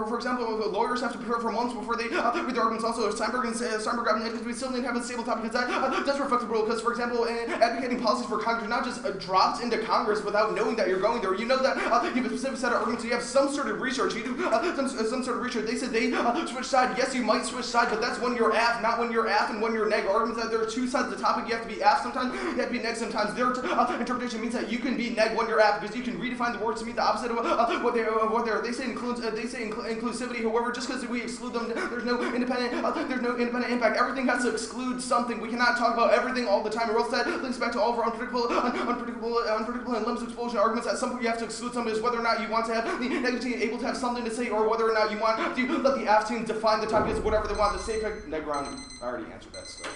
for example, lawyers have to prepare for months before they read the arguments. Also, Steinberg grabbing it because we still need to have a stable topic. Because that does reflect the rule. Because, for example, in advocating policies for Congress, you're not just dropped into Congress without knowing that you're going there. You know that you have a specific set of arguments. So you have some sort of research. You do some sort of research. They said they switch side. Yes, you might switch side, but that's when you're aft, not when you're aft and when you're neg. Arguments that there are two sides of the topic. You have to be aft sometimes. You have to be neg sometimes. Their interpretation means that you can be neg when you're aft because you can redefine the words to mean the opposite of what they're. They say inclusivity. However, just because we exclude them, there's no independent impact. Everything has to exclude something. We cannot talk about everything all the time. Or else that links back to all of our unpredictable and limits explosion arguments. At some point, you have to exclude something. Is whether or not you want to have the negative team able to have something to say, or whether or not you want to let the aft team define the topic as whatever they want. The safe neg round. I already answered that stuff.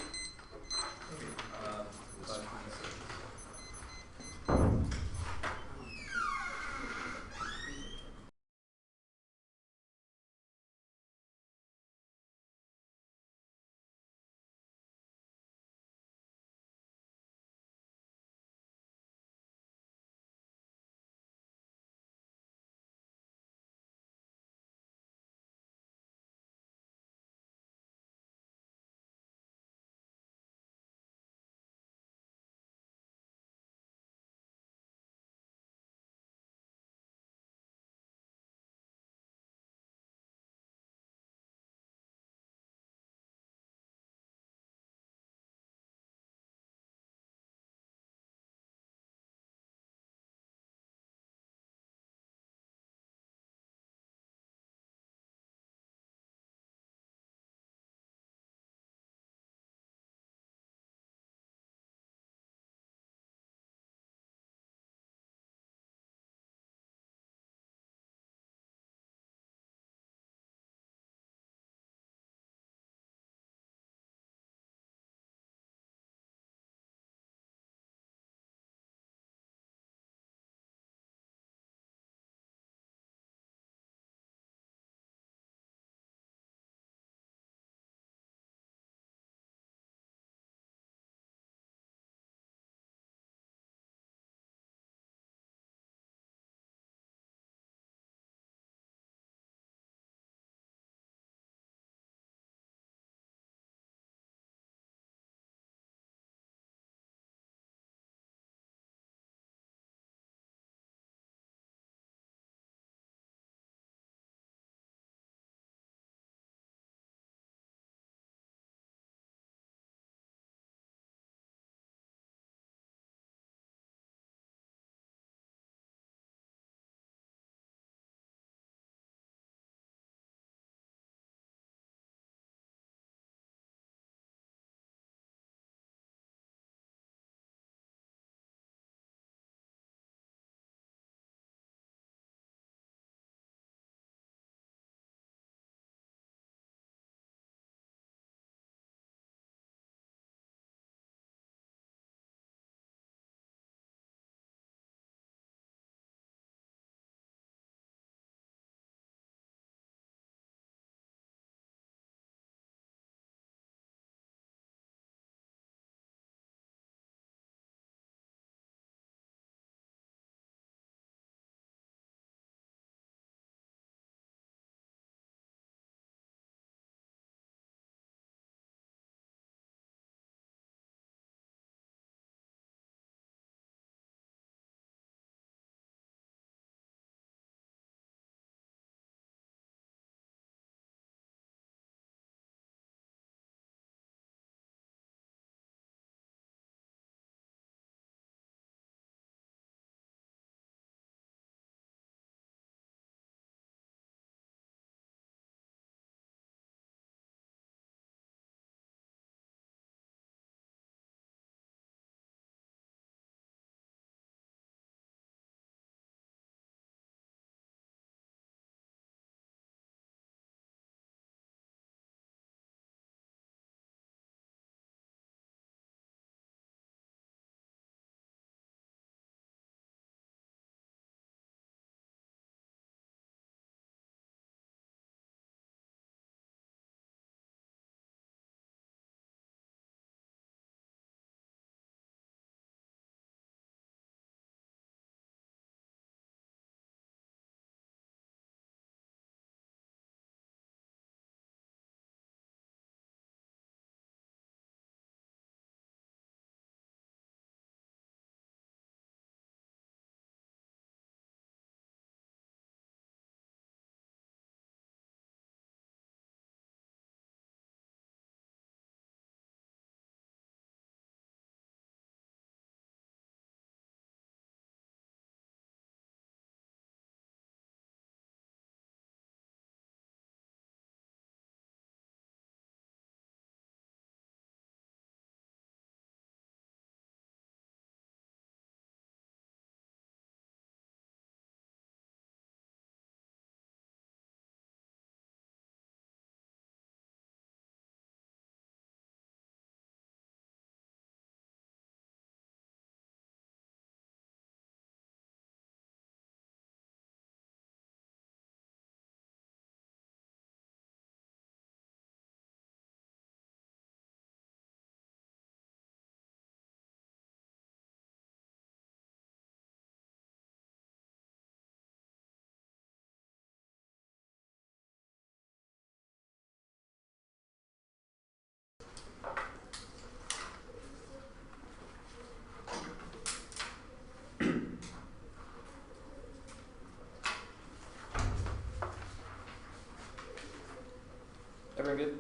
Everyone good?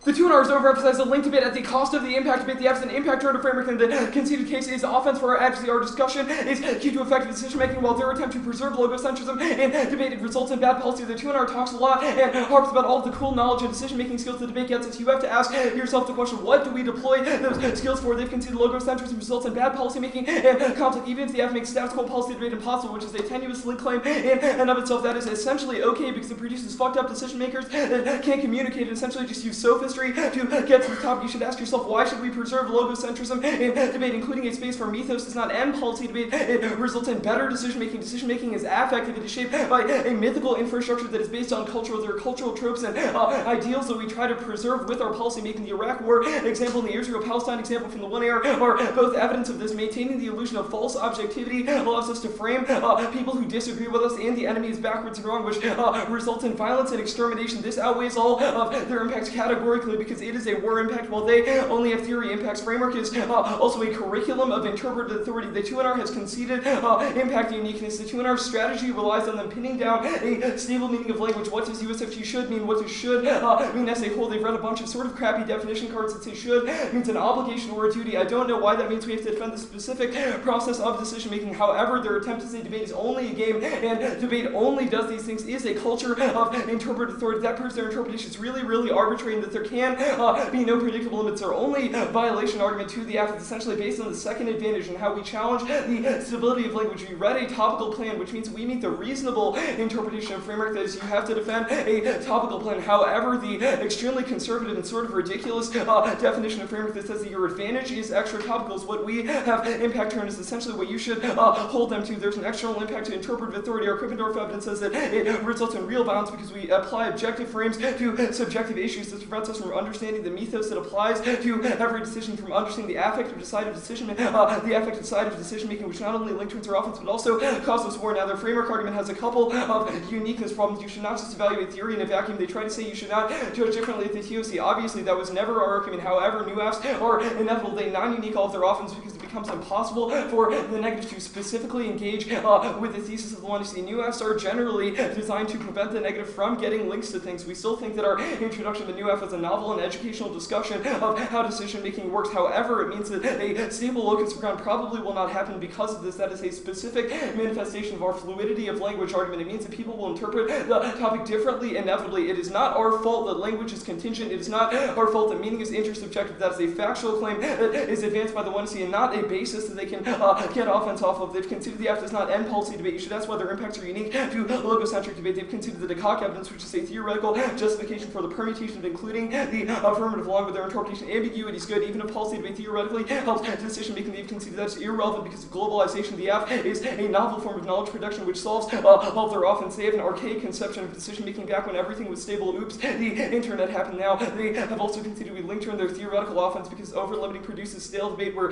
The 2NRs overemphasize the link debate at the cost of the impact debate. The absent impact turn framework in the conceded case is offense for our advocacy. Our discussion is key to effective decision making, while their attempt to preserve logocentrism in debate results in bad policy. The 2NR talks a lot and harps about all of the cool knowledge and decision making skills the debate gets us. You have to ask yourself the question, what do we deploy those skills for? They've conceded logocentrism results in bad policy making and conflict, even if the F makes status quo policy debate impossible, which is a tenuous link claim in and of itself. That is essentially okay because it produces fucked up decision makers that can't communicate and essentially just use sophistry to get to the topic. You should ask yourself, why should we preserve logocentrism in debate, including a space where mythos does not end policy debate? It results in better decision making. Decision making is affective. It is shaped by a mythical infrastructure that is based on cultural. There are cultural tropes and ideals that we try to preserve with our policy making. The Iraq War example and the Israel-Palestine example from the 1AR are both evidence of this. Maintaining the illusion of false objectivity allows us to frame people who disagree with us and the enemy is backwards and wrong, which results in violence and extermination. This outweighs all of their impacts categorically because it is a war impact, while they only have theory impacts. Framework is also a curriculum of interpreted authority. The 2NR has conceded impact uniqueness. The 2NR strategy relies on them pinning down a stable meaning of language. What does USFG should mean? What does should mean as a whole? They've read a bunch of sort of crappy definition cards that say should means an obligation or a duty. I don't know why that means we have to defend the specific process of decision making. However, their attempt to say debate is only a game and debate only does these things is a culture of interpreted authority. That proves their interpretation is really, really arbitrary and that there can be no predictable limits. Our only violation argument to the F is essentially based on the second advantage and how we challenge the stability of language. We read a topical plan, which means we meet the reasonable interpretation of framework, that is, you have to defend a topical plan. However, the extremely conservative and sort of ridiculous definition of framework that says that your advantage is extra topical is what we have impact turn is essentially what you should hold them to. There's an external impact to interpretive authority. Our Krippendorf evidence says that it results in real bounds because we apply objective frames to subjective issues. This prevents us from understanding the mythos that applies to every decision, from understanding the affective side of decision, making, which not only link to our offense but also causes war. Now, their framework argument has a couple of uniqueness problems. You should not just evaluate theory in a vacuum. They try to say you should not judge differently at the ToC. Obviously, that was never our argument. However, new Fs are inevitable. They non-unique all of their offense because it becomes impossible for the negative to specifically engage with the thesis of the one. New Fs are generally designed to prevent the negative from getting links to things. We still think that our introduction to the new F is a novel and educational discussion of how decision-making works. However, it means that a stable locus of ground probably will not happen because of this. That is a specific manifestation of our fluidity of language argument. It means that people will interpret the topic differently inevitably. It is not our fault that language is contingent. It is not our fault that meaning is intersubjective. That is a factual claim that is advanced by the 1C and not a basis that they can get offense off of. They've conceded the F does not end policy debate. You should ask whether impacts are unique to logocentric debate. They've conceded the ToC evidence, which is a theoretical justification for the permutation of including the affirmative along with their interpretation. Ambiguity is good, even if policy debate theoretically helps decision making. They've conceded that's irrelevant because of globalization. The F is a novel form of knowledge production which solves all of their offense. They have an archaic conception of decision making back when everything was stable. Oops, the internet happened now. They have also conceded we link turn their theoretical offense because over-limiting produces stale debate where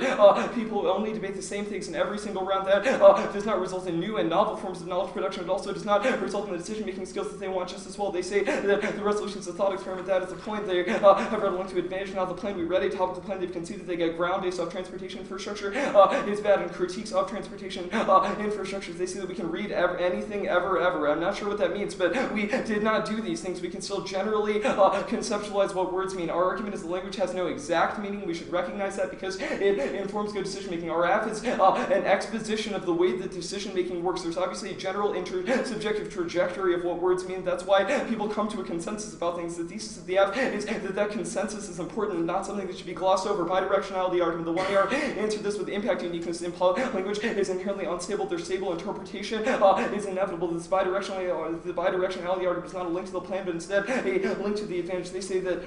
people only debate the same things in every single round. That does not result in new and novel forms of knowledge production. It also does not result in the decision-making skills that they want just as well. They say that the resolution is a thought experiment. That is the point. They have read a link to advantage. Now the plan we read a topical plan. They've conceded they get ground-based off transportation infrastructure is bad and critiques of transportation infrastructure. They say that we can read anything ever. I'm not sure what that means, but we did not do these things. We can still generally conceptualize what words mean. Our argument is the language has no exact meaning. We should recognize that because it informs good decision-making. Our F is an exposition of the way that decision-making works. There's obviously a general intersubjective trajectory of what words mean. That's why people come to a consensus about things. The thesis of the F is that consensus is important and not something that should be glossed over. Bidirectionality argument. The 1AR answered this with impact uniqueness. In language is inherently unstable. Their stable interpretation is inevitable. The bidirectionality argument is not a link to the plan, but instead a link to the advantage. They say that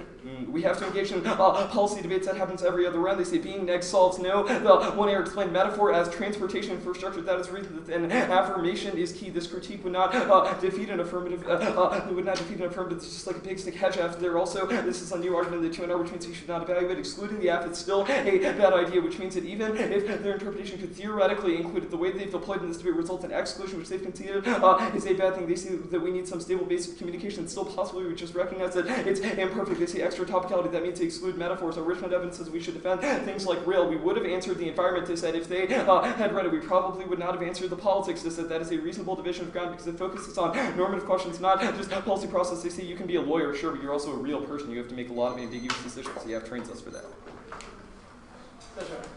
we have to engage in policy debates. That happens every other round. They say being neg solves no. The 1AR explained metaphor as transportation infrastructure. That is the reason that an affirmation is key. This critique would not defeat an affirmative. It would not defeat an affirmative. It's just like a big stick hedge after there. Also, this is emphasis on new argument in the 2NR, which means you should not evaluate. Excluding the F is still a bad idea, which means that even if their interpretation could theoretically include it, the way they've deployed in this debate results in exclusion, which they've conceded is a bad thing. They see that we need some stable base of communication. Still possibly we just recognize that it's imperfect. They see extra topicality. That means they exclude metaphors. So Richmond Evans says we should defend things like rail. We would have answered the environment. They said if they had read it, we probably would not have answered the politics. They said that is a reasonable division of ground because it focuses on normative questions, not just policy process. They say you can be a lawyer, sure, but you're also a real person. You have to make a lot of ambiguous decisions. So you have trains us for that. That's right.